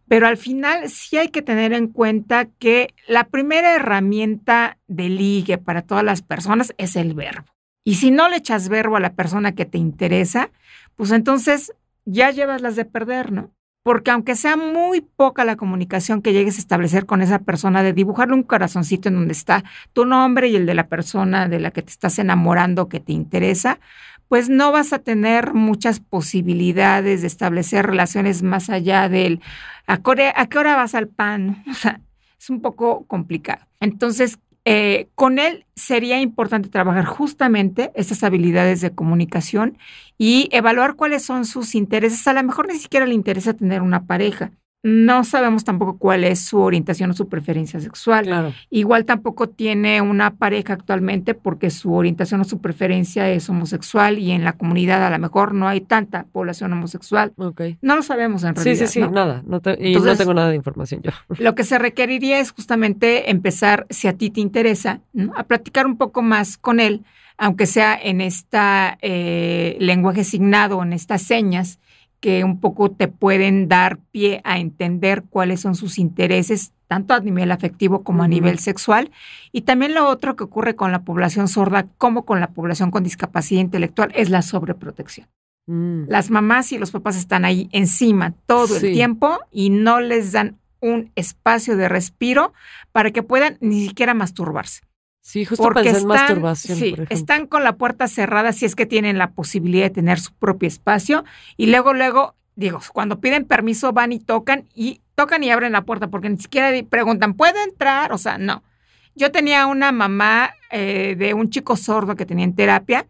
Pero al final sí hay que tener en cuenta que la primera herramienta de ligue para todas las personas es el verbo. Y si no le echas verbo a la persona que te interesa, pues entonces ya llevas las de perder, ¿no? porque aunque sea muy poca la comunicación que llegues a establecer con esa persona, de dibujarle un corazoncito en donde está tu nombre y el de la persona de la que te estás enamorando, que te interesa, pues no vas a tener muchas posibilidades de establecer relaciones más allá del ¿a qué hora vas al pan? O sea, es un poco complicado. Entonces, con él sería importante trabajar justamente estas habilidades de comunicación y evaluar cuáles son sus intereses. A lo mejor ni siquiera le interesa tener una pareja. No sabemos tampoco cuál es su orientación o su preferencia sexual. Claro. Igual tampoco tiene una pareja actualmente porque su orientación o su preferencia es homosexual y en la comunidad a lo mejor no hay tanta población homosexual. Ok. No lo sabemos en realidad. Sí, ¿no? nada. Y Entonces, no tengo nada de información yo. Lo que se requeriría es justamente empezar, si a ti te interesa, ¿no?, a platicar un poco más con él, aunque sea en esta lenguaje signado o en estas señas que un poco te pueden dar pie a entender cuáles son sus intereses, tanto a nivel afectivo como a nivel sexual. Y también lo otro que ocurre con la población sorda como con la población con discapacidad intelectual es la sobreprotección. Las mamás y los papás están ahí encima todo el tiempo y no les dan un espacio de respiro para que puedan ni siquiera masturbarse. Sí, justo Porque pensé en masturbación, sí, por ejemplo. están con la puerta cerrada si es que tienen la posibilidad de tener su propio espacio y luego, digo, cuando piden permiso van y tocan y abren la puerta porque ni siquiera preguntan, ¿puedo entrar? O sea, no. Yo tenía una mamá de un chico sordo que tenía en terapia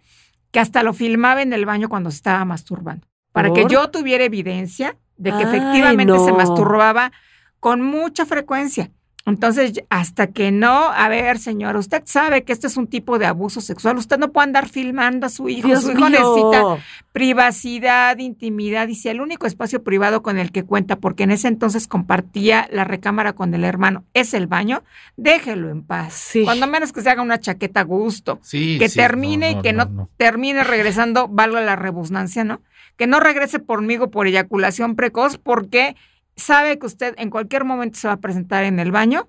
que hasta lo filmaba en el baño cuando se estaba masturbando, para que yo tuviera evidencia de que efectivamente se masturbaba con mucha frecuencia. Entonces, hasta que no, a ver, señora, usted sabe que este es un tipo de abuso sexual, usted no puede andar filmando a su hijo, Dios su hijo mío. necesita privacidad, intimidad, y si el único espacio privado con el que cuenta, porque en ese entonces compartía la recámara con el hermano, es el baño, déjelo en paz. Sí. Cuando menos que se haga una chaqueta a gusto, Sí, que sí, termine y que no termine regresando, valga la redundancia, ¿no? Que no regrese conmigo por eyaculación precoz, porque sabe que usted en cualquier momento se va a presentar en el baño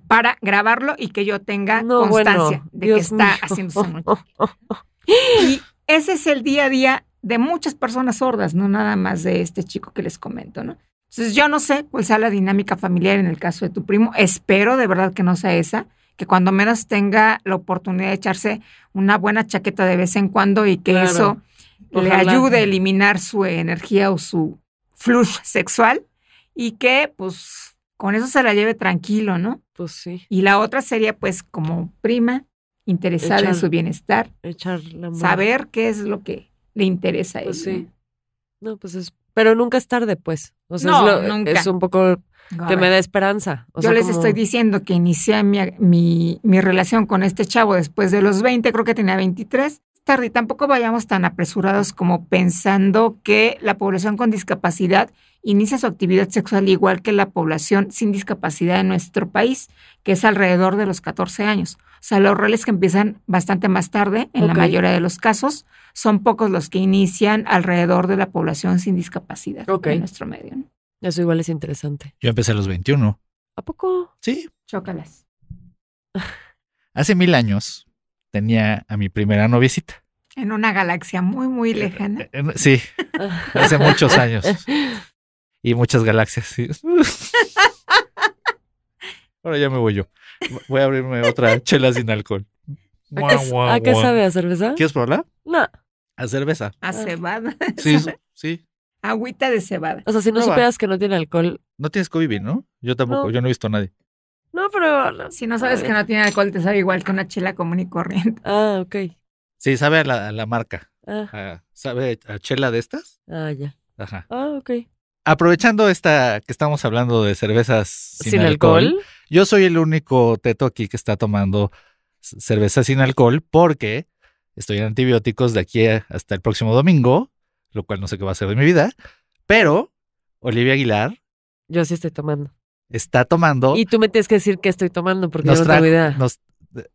para grabarlo y que yo tenga constancia de Dios que está mío. haciendo su noche. Y ese es el día a día de muchas personas sordas, no nada más de este chico que les comento, ¿no? Entonces yo no sé cuál sea la dinámica familiar en el caso de tu primo. Espero de verdad que no sea esa, que cuando menos tenga la oportunidad de echarse una buena chaqueta de vez en cuando y que eso le ayude a eliminar su energía o su flush sexual y que pues con eso se la lleve tranquilo, ¿no? Pues sí. Y la otra sería pues como prima, interesada en su bienestar, echar la mano. saber qué es lo que le interesa a él. Pues sí. No, pues es... Pero nunca es tarde, pues. O sea, No, nunca. Es un poco que me da esperanza. O yo sea, les estoy diciendo que inicié mi relación con este chavo después de los 20, creo que tenía 23. Tarde, y tampoco vayamos tan apresurados como pensando que la población con discapacidad inicia su actividad sexual igual que la población sin discapacidad en nuestro país, que es alrededor de los 14 años. O sea, los roles que empiezan bastante más tarde, en la mayoría de los casos, son pocos los que inician alrededor de la población sin discapacidad en nuestro medio, ¿no? Eso igual es interesante. Yo empecé a los 21. ¿A poco? Sí. Chócalas. Hace 1000 años tenía a mi primera noviecita. En una galaxia muy, muy lejana. Sí, hace muchos años. Y muchas galaxias, sí. Ahora ya me voy yo. Voy a abrirme otra chela sin alcohol. ¿A qué sabe? ¿A cerveza? ¿Quieres probarla? No. A cerveza. A cebada. Sí, sí. Agüita de cebada. O sea, si no supieras que no tiene alcohol. No tienes COVID, ¿no? Yo tampoco, No. Yo no he visto a nadie. No, pero... Si no sabes que no tiene alcohol, te sabe igual que una chela común y corriente. Ah, ok. Sí, sabe a la marca. Ah. ¿Sabe a chela de estas? Ah, ya. Ajá. Ah, ok. Aprovechando esta que estamos hablando de cervezas sin alcohol, yo soy el único teto aquí que está tomando cerveza sin alcohol porque estoy en antibióticos de aquí hasta el próximo domingo, lo cual no sé qué va a ser de mi vida, pero Olivia Aguilar Yo sí estoy tomando. está tomando... Y tú me tienes que decir qué estoy tomando porque yo no tengo idea.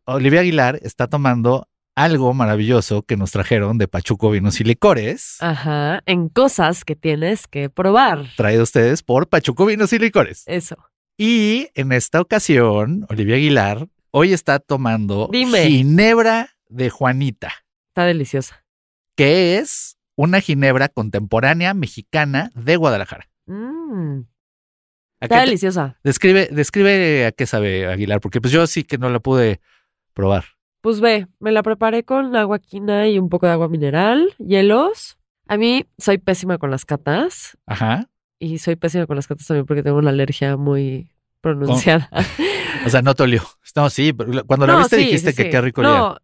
Olivia Aguilar está tomando algo maravilloso que nos trajeron de Pachuco Vinos y Licores. Ajá, en cosas que tienes que probar. Traído a ustedes por Pachuco Vinos y Licores. Eso. Y en esta ocasión, Olivia Aguilar hoy está tomando Ginebra de Juanita. Está deliciosa. Que es una ginebra contemporánea mexicana de Guadalajara. ¿A Está qué te- deliciosa. Describe a qué sabe, Aguilar, porque pues yo sí que no la pude probar. Pues ve, me la preparé con agua quina y un poco de agua mineral, hielos. A mí soy pésima con las catas Ajá. y soy pésima con las catas también porque tengo una alergia muy pronunciada. O sea, no te olió. No, sí, pero cuando la No, viste sí, dijiste sí, que sí. qué rico olía. No,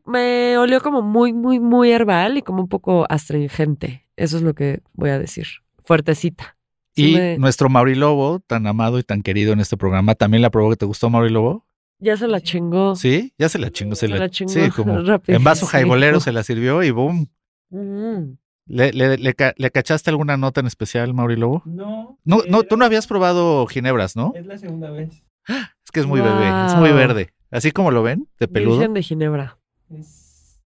me olió como muy, muy, muy herbal y como un poco astringente. Eso es lo que voy a decir. Fuertecita. Sí Y nuestro Mauri Lobo, tan amado y tan querido en este programa, ¿también la probó que te gustó, Mauri Lobo? Ya se la chingó. Sí, ya se la chingó. Se la chingó Sí, como rapidísimo. en vaso jaibolero se la sirvió y boom. Mm. ¿Le cachaste alguna nota en especial, Mauri Lobo? No. No, pero tú no habías probado ginebras, ¿no? Es la segunda vez. Es que es muy bebé, es muy Wow. verde. Así como lo ven, de peludo. Virgen de Ginebra. Es,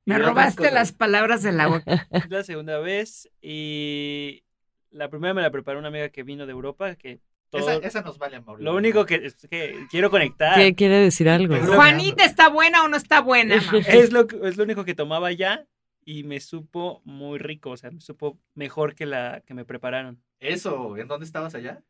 Me Y otras robaste cosas. las palabras de la boca. es la segunda vez y la primera me la preparó una amiga que vino de Europa, que todo... Esa nos vale a Mauri Lo Lobo. único que es que quiero conectar. ¿Qué quiere decir algo? Pero- Juanita, ¿está buena o no está buena, mamá? Es lo único que tomaba ya y me supo muy rico, o sea, me supo mejor que la que me prepararon. Eso, ¿en dónde estabas allá?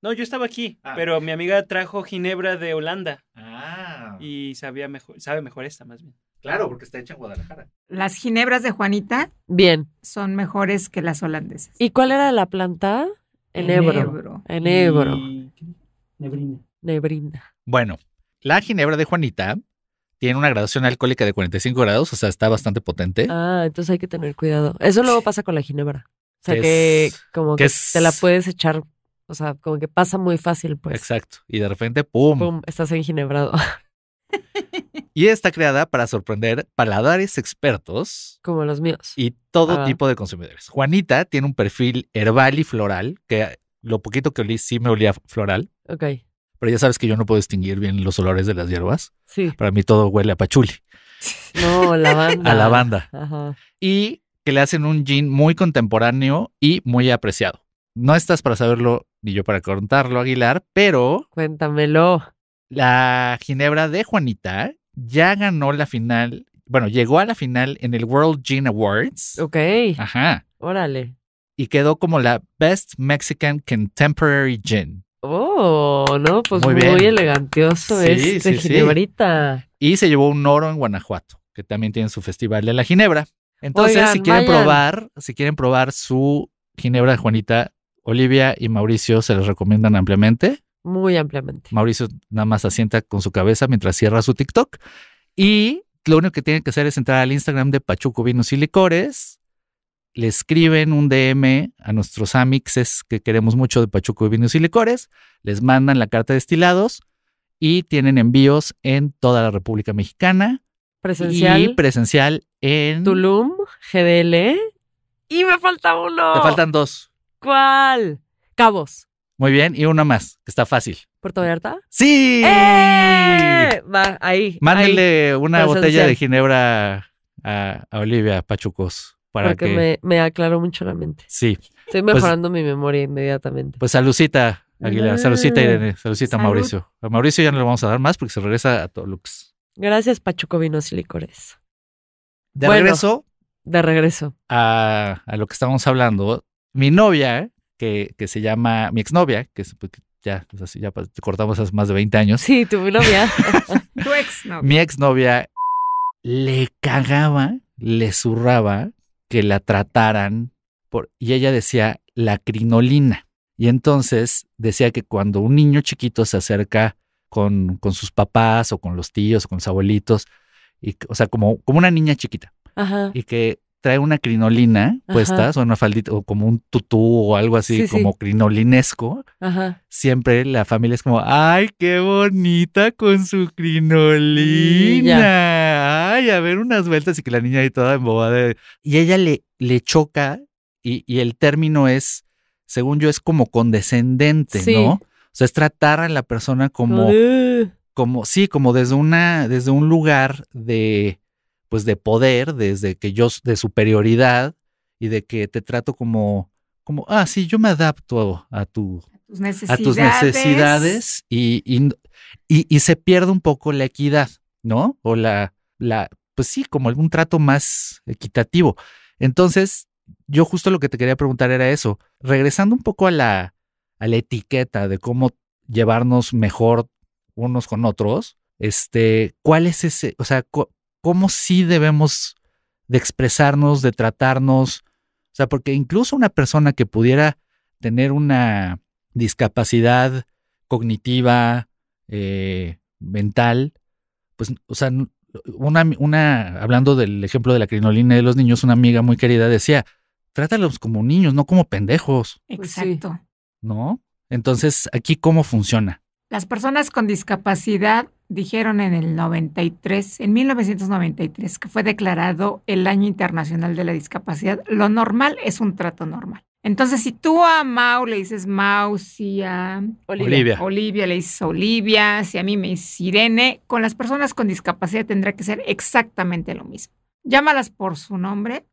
No, yo estaba aquí, Ah. pero mi amiga trajo ginebra de Holanda Ah, y sabe mejor esta más bien. claro, porque está hecha en Guadalajara. Las ginebras de Juanita Bien. son mejores que las holandesas. ¿Y cuál era la planta? Enebro. Enebro. Y- Nebrina. Nebrina. Bueno, la ginebra de Juanita tiene una graduación alcohólica de 45 grados, o sea, está bastante potente. Ah, entonces hay que tener cuidado. Eso luego pasa con la ginebra. O sea Que que es- como que que es- te la puedes echar, o sea, como que pasa muy fácil, pues. Exacto. Y de repente, ¡pum! Pum, estás enginebrado. Y está creada para sorprender paladares expertos Como los míos. y todo Ah. tipo de consumidores. Juanita tiene un perfil herbal y floral, que lo poquito que olí sí me olía floral, Ok. pero ya sabes que yo no puedo distinguir bien los olores de las hierbas. Sí. Para mí todo huele a pachuli, No, lavanda. a lavanda. Ajá. Y que le hacen un gin muy contemporáneo y muy apreciado. No estás para saberlo ni yo para contarlo, Aguilar, pero Cuéntamelo. la ginebra de Juanita ya ganó la final, bueno, llegó a la final en el World Gin Awards. Ok. Ajá. Órale. Y quedó como la Best Mexican Contemporary Gin. Oh, no, pues Muy muy, bien. elegantioso Sí, este sí, sí. ginebrita. Y se llevó un oro en Guanajuato, que también tiene su festival de la ginebra. Entonces, Oigan, si quieren probar su ginebra de Juanita, Olivia y Mauricio se les recomiendan ampliamente. Muy ampliamente. Mauricio nada más asienta con su cabeza mientras cierra su TikTok. Y lo único que tienen que hacer es entrar al Instagram de Pachuco Vinos y Licores. Le escriben un DM a nuestros amixes que queremos mucho de Pachuco Vinos y Licores. Les mandan la carta de destilados y tienen envíos en toda la República Mexicana. Presencial. Y presencial en... Tulum, GDL. Y me falta uno. Te faltan dos. ¿Cuál? Cabos. Muy bien. Y una más, que está fácil. ¿Puerto Vallarta? ¡Sí! Va, ahí. Mándenle una Presencial. botella de ginebra a Olivia Pachucos para Porque que... me aclaró mucho la mente. Sí. Estoy mejorando mi memoria inmediatamente. Pues saludcita, Aguilar. Saludcita, Irene. Saludcita, Salud. Mauricio. A Mauricio ya no le vamos a dar más porque se regresa a Tolux. Gracias, Pachuco Vinos y Licores. De Bueno. regreso De regreso. a lo que estábamos hablando, mi novia, que se llama, mi exnovia, que ya, pues así, ya cortamos hace más de 20 años, Sí, tu novia. Tu ex, no. mi exnovia le cagaba, le zurraba que la trataran y ella decía la crinolina. Y entonces decía que cuando un niño chiquito se acerca con sus papás o con los tíos o con los abuelitos, o sea, como una niña chiquita, Ajá. y que trae una crinolina puesta, o una faldita, o como un tutú o algo así, Sí, sí. como crinolinesco, Ajá. siempre la familia es como, ¡ay, qué bonita con su crinolina! ¡Ay, a ver unas vueltas! Y que la niña ahí toda embobada. Y ella le choca, y el término es, según yo, es como condescendente, Sí. ¿no? O sea, es tratar a la persona como desde un lugar de, pues de poder, desde que de superioridad y de que te trato como, sí, yo me adapto a tus necesidades y se pierde un poco la equidad, ¿no? O pues sí, como algún trato más equitativo. Entonces, yo justo lo que te quería preguntar era eso. Regresando un poco a la etiqueta de cómo llevarnos mejor unos con otros, ¿cuál es ese, o sea, cómo sí debemos de expresarnos, de tratarnos? O sea, porque incluso una persona que pudiera tener una discapacidad cognitiva, mental, pues, o sea, hablando del ejemplo de la crinolina de los niños, una amiga muy querida decía, trátalos como niños, no como pendejos, Exacto. ¿no? Entonces, ¿aquí cómo funciona? Las personas con discapacidad dijeron en 1993, que fue declarado el Año Internacional de la Discapacidad, lo normal es un trato normal. Entonces, si tú a Mau le dices Mau, si a Olivia le dices Olivia, si a mí me dices Irene, con las personas con discapacidad tendrá que ser exactamente lo mismo. Llámalas por su nombre,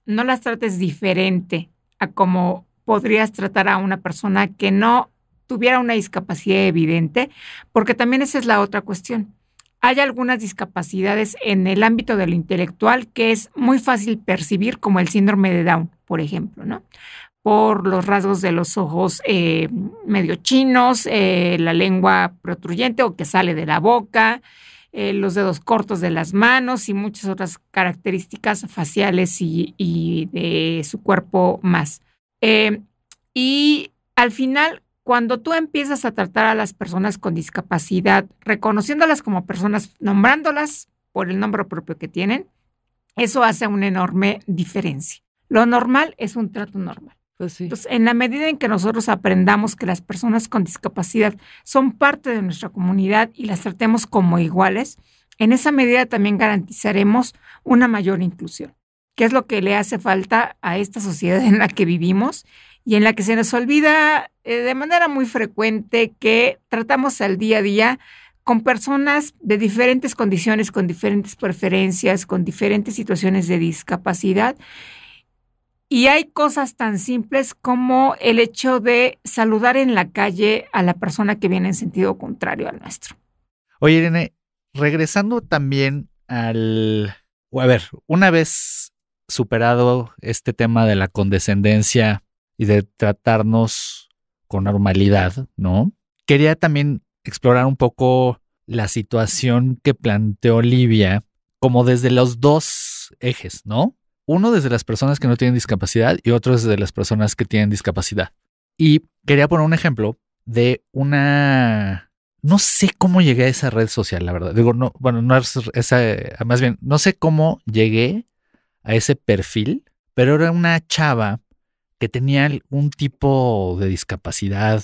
no las trates diferente a como podrías tratar a una persona que no tuviera una discapacidad evidente, porque también esa es la otra cuestión. Hay algunas discapacidades en el ámbito de lo intelectual que es muy fácil percibir, como el síndrome de Down, por ejemplo, ¿no? Por los rasgos de los ojos medio chinos, la lengua protruyente o que sale de la boca, los dedos cortos de las manos y muchas otras características faciales y de su cuerpo más. Y al final, cuando tú empiezas a tratar a las personas con discapacidad, reconociéndolas como personas, nombrándolas por el nombre propio que tienen, eso hace una enorme diferencia. Lo normal es un trato normal. Pues sí. Entonces, en la medida en que nosotros aprendamos que las personas con discapacidad son parte de nuestra comunidad y las tratemos como iguales, en esa medida también garantizaremos una mayor inclusión, que es lo que le hace falta a esta sociedad en la que vivimos y en la que se nos olvida de manera muy frecuente que tratamos al día a día con personas de diferentes condiciones, con diferentes preferencias, con diferentes situaciones de discapacidad. Y hay cosas tan simples como el hecho de saludar en la calle a la persona que viene en sentido contrario al nuestro. Oye, Irene, regresando también a ver, una vez superado este tema de la condescendencia y de tratarnos con normalidad, ¿no? Quería también explorar un poco la situación que planteó Olivia como desde los dos ejes, ¿no? Uno desde las personas que no tienen discapacidad y otro desde las personas que tienen discapacidad. Y quería poner un ejemplo de no sé cómo llegué a esa red social, la verdad. Digo, no, bueno, no es esa, más bien, no sé cómo llegué a ese perfil, pero era una chava que tenía un tipo de discapacidad,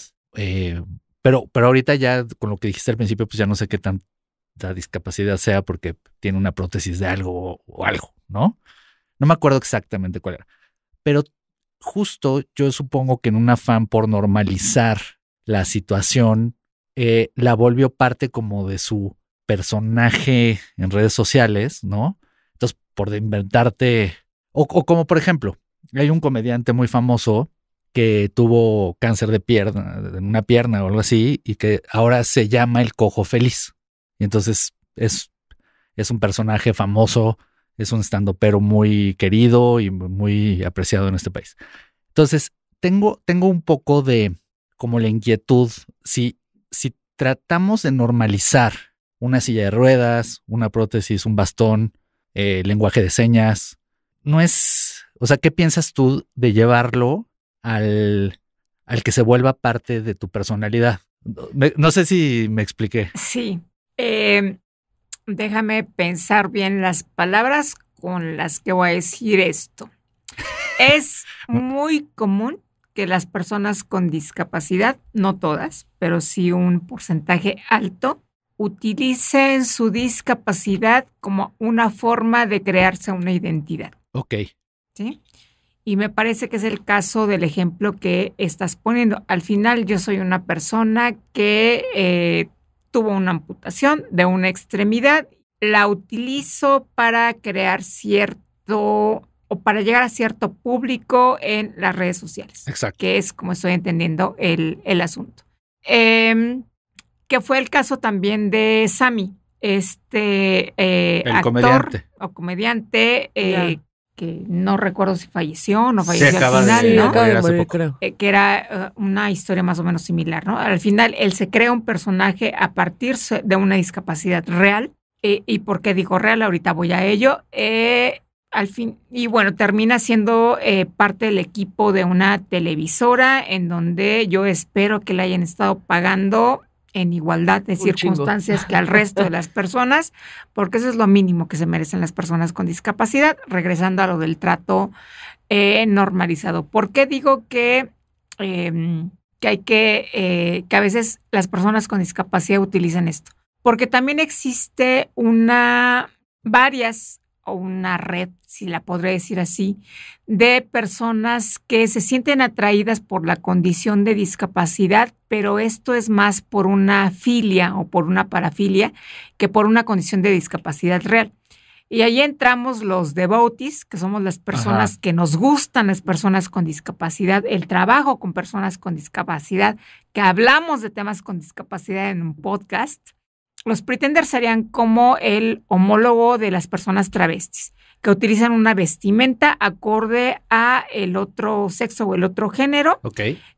pero ahorita ya con lo que dijiste al principio, pues ya no sé qué tanta discapacidad sea porque tiene una prótesis de algo o algo, ¿no? No me acuerdo exactamente cuál era, pero justo yo supongo que en un afán por normalizar la situación, la volvió parte como de su personaje en redes sociales, ¿no? Entonces, por inventarte, o como por ejemplo, hay un comediante muy famoso que tuvo cáncer de pierna, en una pierna o algo así, y que ahora se llama el Cojo Feliz. Y entonces es un personaje famoso, es un estandopero muy querido y muy apreciado en este país. Entonces, tengo un poco de como la inquietud, si tratamos de normalizar una silla de ruedas, una prótesis, un bastón, lenguaje de señas, no es, o sea, ¿qué piensas tú de llevarlo al que se vuelva parte de tu personalidad? No sé si me expliqué. Sí. Déjame pensar bien las palabras con las que voy a decir esto. Es muy común que las personas con discapacidad, no todas, pero sí un porcentaje alto, utilicen su discapacidad como una forma de crearse una identidad. Ok. ¿Sí? Y me parece que es el caso del ejemplo que estás poniendo. Al final yo soy una persona que tuvo una amputación de una extremidad, la utilizo para crear cierto o para llegar a cierto público en las redes sociales. Exacto. Que es como estoy entendiendo el asunto. Que fue el caso también de Sammy, el actor comediante. o comediante que no recuerdo si falleció o no Sí, falleció al acaba final, de ¿no? acaba de morir hace morir, poco. creo. Que era una historia más o menos similar, ¿no? Al final, él se crea un personaje a partir de una discapacidad real. ¿Y por qué digo real? Ahorita voy a ello. Al fin, y bueno, termina siendo parte del equipo de una televisora en donde yo espero que le hayan estado pagando en igualdad de Un chingo. circunstancias que al resto de las personas, porque eso es lo mínimo que se merecen las personas con discapacidad, regresando a lo del trato normalizado. ¿Por qué digo que hay que a veces las personas con discapacidad utilizan esto? Porque también existe una red, si la podré decir así, de personas que se sienten atraídas por la condición de discapacidad, pero esto es más por una filia o por una parafilia que por una condición de discapacidad real. Y ahí entramos los devotees, que somos las personas que nos gustan las personas con discapacidad, el trabajo con personas con discapacidad, que hablamos de temas con discapacidad en un podcast. Los pretenders serían como el homólogo de las personas travestis, que utilizan una vestimenta acorde a el otro sexo o el otro género,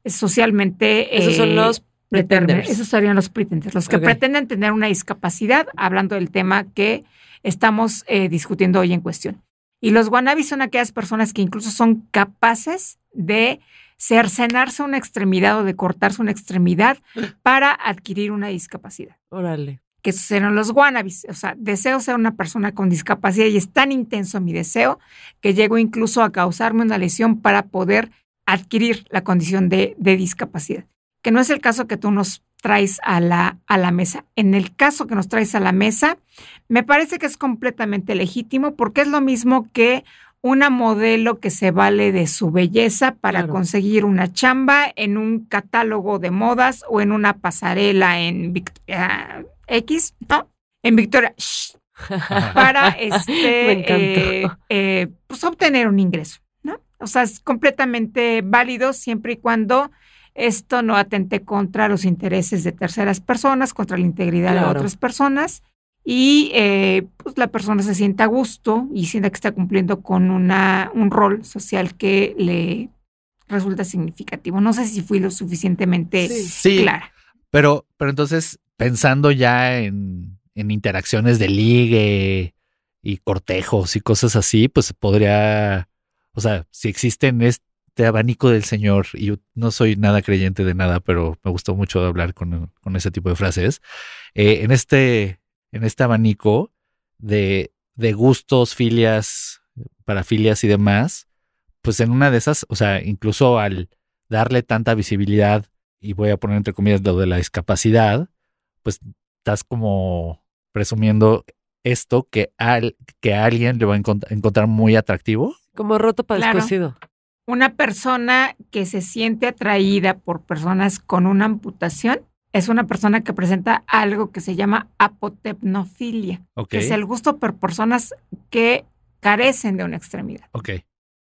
socialmente Esos son los pretenders. Esos serían los pretenders, los que pretenden tener una discapacidad, hablando del tema que estamos discutiendo hoy en cuestión. Y los wannabes son aquellas personas que incluso son capaces de cercenarse una extremidad o de cortarse una extremidad para adquirir una discapacidad. Órale. Que esos eran los wannabes. O sea, deseo ser una persona con discapacidad y es tan intenso mi deseo que llego incluso a causarme una lesión para poder adquirir la condición de discapacidad. Que no es el caso que tú nos traes a la mesa. En el caso que nos traes a la mesa, me parece que es completamente legítimo porque es lo mismo que una modelo que se vale de su belleza para conseguir una chamba en un catálogo de modas o en una pasarela en Victoria X, ¿no? En Victoria para Me encantó. pues obtener un ingreso, ¿no? O sea, es completamente válido siempre y cuando esto no atente contra los intereses de terceras personas, contra la integridad de otras personas. Y pues la persona se sienta a gusto y sienta que está cumpliendo con un rol social que le resulta significativo. No sé si fui lo suficientemente clara. Pero entonces, pensando ya en interacciones de ligue y cortejos y cosas así, pues podría, o sea, si existen este abanico del Señor, y yo no soy nada creyente de nada, pero me gustó mucho hablar con ese tipo de frases, en este abanico de gustos, filias, parafilias y demás, pues en una de esas, o sea, incluso al darle tanta visibilidad, y voy a poner entre comillas lo de la discapacidad, pues estás como presumiendo esto que a alguien le va a encontrar muy atractivo. Como roto para descosido. Una persona que se siente atraída por personas con una amputación es una persona que presenta algo que se llama apotepnofilia, que es el gusto por personas que carecen de una extremidad.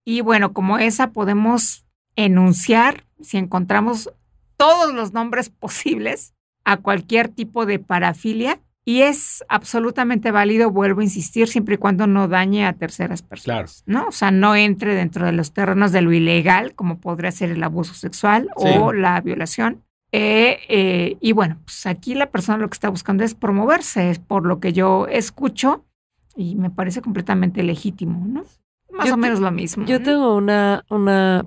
Y bueno, como esa podemos enunciar, si encontramos todos los nombres posibles a cualquier tipo de parafilia, y es absolutamente válido, vuelvo a insistir, siempre y cuando no dañe a terceras personas, ¿no? O sea, no entre dentro de los terrenos de lo ilegal, como podría ser el abuso sexual o la violación. Y bueno, pues aquí la persona lo que está buscando es promoverse, es por lo que yo escucho, y me parece completamente legítimo, ¿no? Más o menos lo mismo. Yo tengo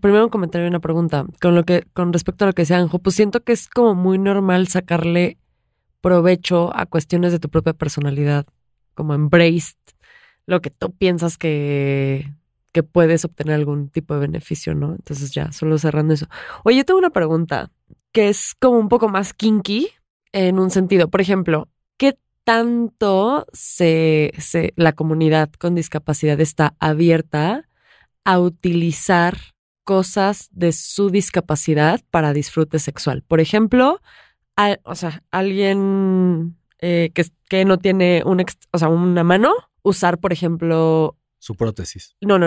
primero un comentario y una pregunta. Con respecto a lo que decía Anjo, pues siento que es como muy normal sacarle provecho a cuestiones de tu propia personalidad, como embraced, lo que tú piensas que puedes obtener algún tipo de beneficio, ¿no? Entonces ya, solo cerrando eso. Oye, yo tengo una pregunta que es como un poco más kinky en un sentido. Por ejemplo, ¿qué tanto la comunidad con discapacidad está abierta a utilizar cosas de su discapacidad para disfrute sexual? Por ejemplo, alguien que no tiene una mano, usar, por ejemplo, su prótesis. No.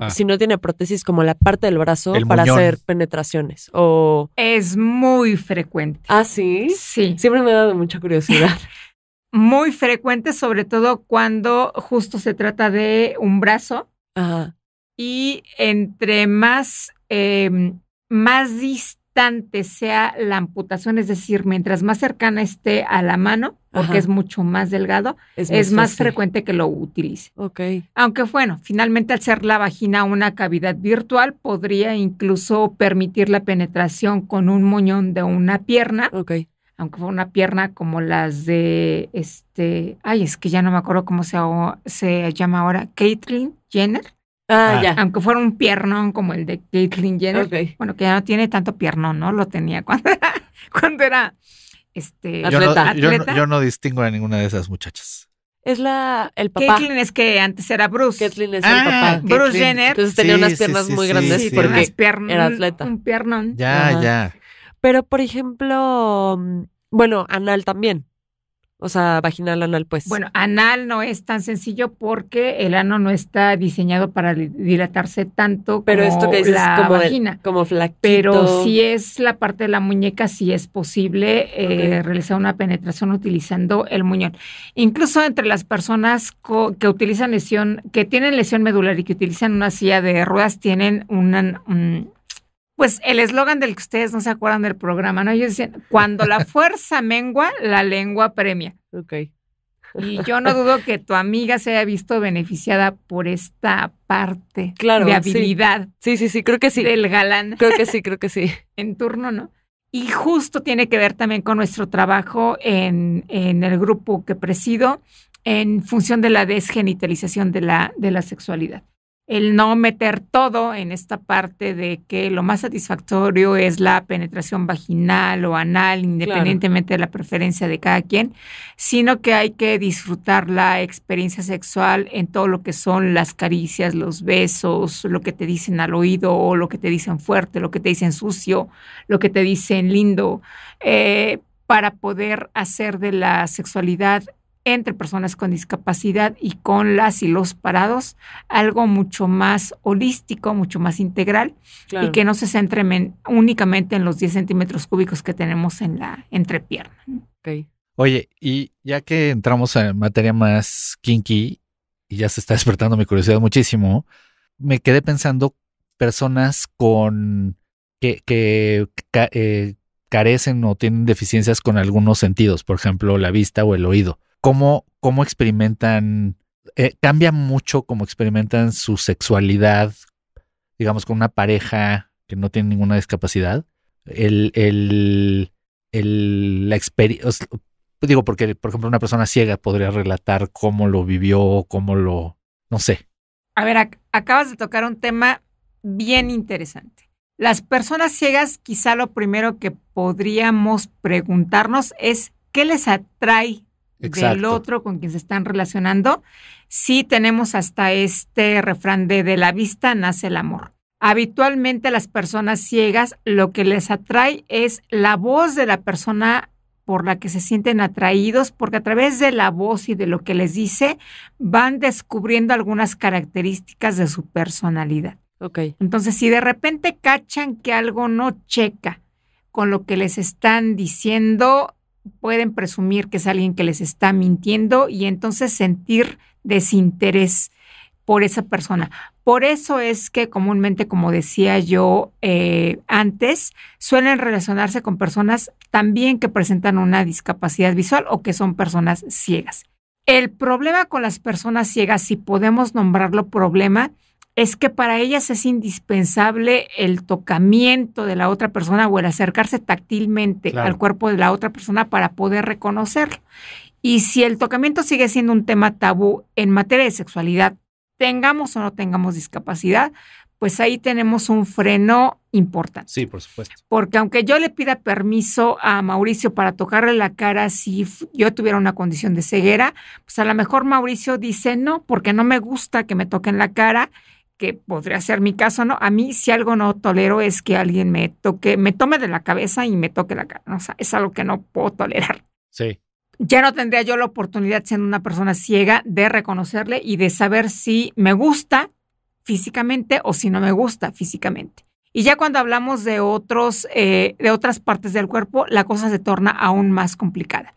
Si no tiene prótesis, como la parte del brazo para muñón. hacer penetraciones. O... Es muy frecuente. ¿Ah, sí? Sí. Siempre me ha dado mucha curiosidad. Muy frecuente, sobre todo cuando justo se trata de un brazo. Ajá. y entre más distante sea la amputación, es decir, mientras más cercana esté a la mano, porque Ajá. es mucho más delgado, es más fácil. frecuente que lo utilice. Ok. Aunque bueno, finalmente al ser la vagina una cavidad virtual, podría incluso permitir la penetración con un muñón de una pierna, Ok. aunque fue una pierna como las de ay, es que ya no me acuerdo cómo se llama ahora, Caitlyn Jenner. Ah, ya. Aunque fuera un piernón como el de Caitlyn Jenner. Ok. Bueno, que ya no tiene tanto piernón, ¿no? Lo tenía cuando era Atleta. Yo no distingo a ninguna de esas muchachas. Es el papá. Caitlyn es que antes era Bruce. Caitlyn es el papá. Bruce Caitlyn. Jenner. Entonces tenía Sí, unas sí, piernas sí, muy sí, grandes sí. porque unas era atleta. Un piernón. Ya, Ajá. ya. Pero, por ejemplo, bueno, anal también. O sea, vaginal, anal, pues. Bueno, anal no es tan sencillo porque el ano no está diseñado para dilatarse tanto pero como esto que dices la como, vagina. como flaquito. Pero si es la parte de la muñeca, sí es posible Ok. realizar una penetración utilizando el muñón. Incluso entre las personas que utilizan que tienen lesión medular y que utilizan una silla de ruedas, tienen pues el eslogan del que ustedes no se acuerdan del programa, ¿no? Ellos dicen, cuando la fuerza mengua, la lengua premia. Ok. Y yo no dudo que tu amiga se haya visto beneficiada por esta parte Claro, de sí. habilidad Sí, creo que sí. del galán Creo que sí. en turno, ¿no? Y justo tiene que ver también con nuestro trabajo en el grupo que presido en función de la desgenitalización de la sexualidad. El no meter todo en esta parte de que lo más satisfactorio es la penetración vaginal o anal, independientemente de la preferencia de cada quien, sino que hay que disfrutar la experiencia sexual en todo lo que son las caricias, los besos, lo que te dicen al oído, o lo que te dicen fuerte, lo que te dicen sucio, lo que te dicen lindo, para poder hacer de la sexualidad entre personas con discapacidad y con las y los parados, algo mucho más holístico, mucho más integral, Claro. y que no se centre únicamente en los 10 centímetros cúbicos que tenemos en la entrepierna. Ok. Oye, y ya que entramos en materia más kinky y ya se está despertando mi curiosidad muchísimo, me quedé pensando personas que carecen o tienen deficiencias con algunos sentidos, por ejemplo, la vista o el oído. ¿Cómo experimentan? ¿Cambia mucho cómo experimentan su sexualidad, digamos, con una pareja que no tiene ninguna discapacidad? La experiencia, digo, porque, por ejemplo, una persona ciega podría relatar cómo lo vivió, no sé. A ver, acabas de tocar un tema bien interesante. Las personas ciegas, quizá lo primero que podríamos preguntarnos es ¿qué les atrae del otro con quien se están relacionando? Sí tenemos hasta este refrán de la vista nace el amor. Habitualmente las personas ciegas lo que les atrae es la voz de la persona por la que se sienten atraídos, porque a través de la voz y de lo que les dice van descubriendo algunas características de su personalidad. Ok. Entonces, si de repente cachan que algo no checa con lo que les están diciendo, pueden presumir que es alguien que les está mintiendo y entonces sentir desinterés por esa persona. Por eso es que comúnmente, como decía yo antes, suelen relacionarse con personas también que presentan una discapacidad visual o que son personas ciegas. El problema con las personas ciegas, si podemos nombrarlo problema, es que para ellas es indispensable el tocamiento de la otra persona o el acercarse táctilmente al cuerpo de la otra persona para poder reconocerlo. Y si el tocamiento sigue siendo un tema tabú en materia de sexualidad, tengamos o no tengamos discapacidad, pues ahí tenemos un freno importante. Sí, por supuesto. Porque aunque yo le pida permiso a Mauricio para tocarle la cara si yo tuviera una condición de ceguera, pues a lo mejor Mauricio dice no, porque no me gusta que me toquen la cara, que podría ser mi caso, ¿no? A mí si algo no tolero es que alguien me tome de la cabeza y me toque la cara, ¿no? O sea, es algo que no puedo tolerar. Sí. Ya no tendría yo la oportunidad, siendo una persona ciega, de reconocerle y de saber si me gusta físicamente o si no me gusta físicamente. Y ya cuando hablamos de otras partes del cuerpo, la cosa se torna aún más complicada.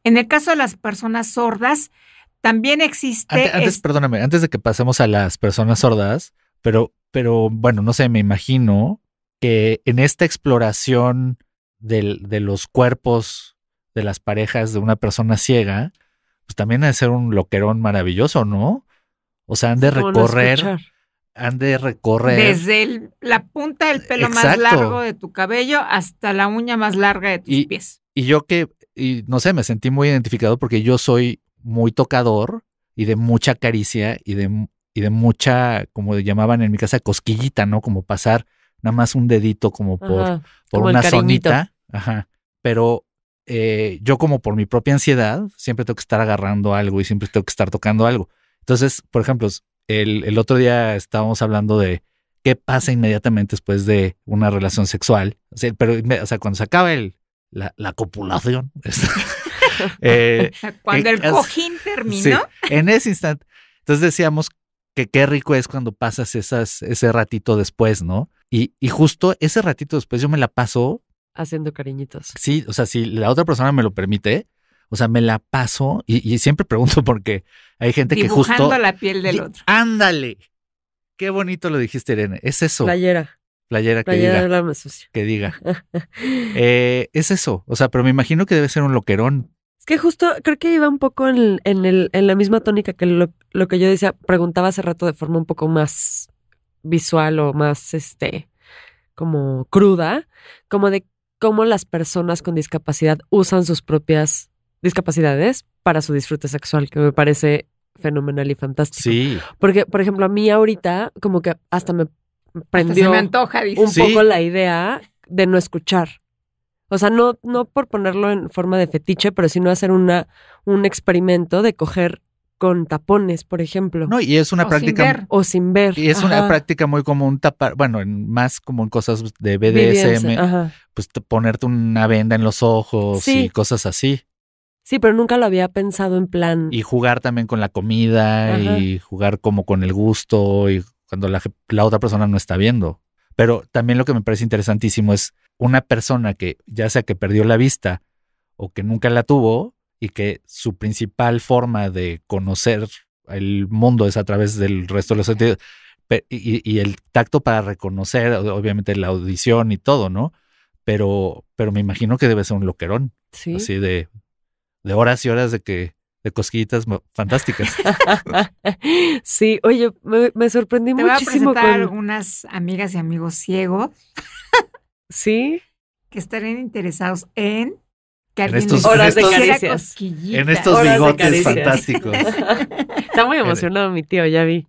En el caso de las personas sordas, también existe... Perdóname, antes de que pasemos a las personas sordas, Pero bueno, no sé, me imagino que en esta exploración de los cuerpos de las parejas de una persona ciega, pues también ha de ser un loquerón maravilloso, ¿no? O sea, han de ¿Cómo no escuchar? recorrer. Desde la punta del pelo más Exacto. largo de tu cabello hasta la uña más larga de tus pies. Y yo y no sé, me sentí muy identificado porque yo soy muy tocador y de mucha caricia y de mucha, como llamaban en mi casa, cosquillita, ¿no? Como pasar nada más un dedito como por Ajá, como el una cariñito. zonita. Ajá. Pero yo como por mi propia ansiedad, siempre tengo que estar agarrando algo y siempre tengo que estar tocando algo. Entonces, por ejemplo, el otro día estábamos hablando de qué pasa inmediatamente después de una relación sexual. O sea, cuando se acaba la copulación. Cuando el sí, cojín terminó. en ese instante. Entonces decíamos que qué rico es cuando pasas ese ratito después, ¿no? Y justo ese ratito después yo me la paso, Haciendo cariñitos. sí, o sea, si la otra persona me lo permite, o sea, me la paso y siempre pregunto porque hay gente que justo... Dibujando la piel del otro. ¡Ándale! Qué bonito lo dijiste, Irene. Es eso. Playera Playera que de diga. hablarme sucio. Que diga. Es eso. O sea, pero me imagino que debe ser un loquerón. Es que justo creo que iba un poco en la misma tónica que lo que yo decía, preguntaba hace rato de forma un poco más visual o más como cruda, como de cómo las personas con discapacidad usan sus propias discapacidades para su disfrute sexual, que me parece fenomenal y fantástico. Sí. Porque, por ejemplo, a mí ahorita como que hasta me Hasta prendió se me antoja, dice. un Sí. poco la idea de no escuchar. O sea, no por ponerlo en forma de fetiche, pero sino hacer un experimento de coger con tapones, por ejemplo. No, y es una O práctica. sin ver. O sin ver. Y es una Ajá. práctica muy común tapar, bueno, más como en cosas de BDSM, Ajá. pues ponerte una venda en los ojos Sí. y cosas así. Sí, pero nunca lo había pensado en plan. Y jugar también con la comida Ajá. y jugar como con el gusto y cuando la otra persona no está viendo. Pero también lo que me parece interesantísimo es una persona que ya sea que perdió la vista o que nunca la tuvo y que su principal forma de conocer el mundo es a través del resto de los sentidos y el tacto para reconocer, obviamente la audición y todo, ¿no? Pero me imagino que debe ser un loquerón, Sí. así de horas y horas de cosquillitas fantásticas. Sí, oye, me sorprendí Te voy a muchísimo presentar con. algunas amigas y amigos ciegos Sí. que estarían interesados en que En alguien estos- les Horas de hiciera caricias. cosquillitas. En estos Horas de bigotes caricias. fantásticos. Está muy emocionado mi tío, ya vi.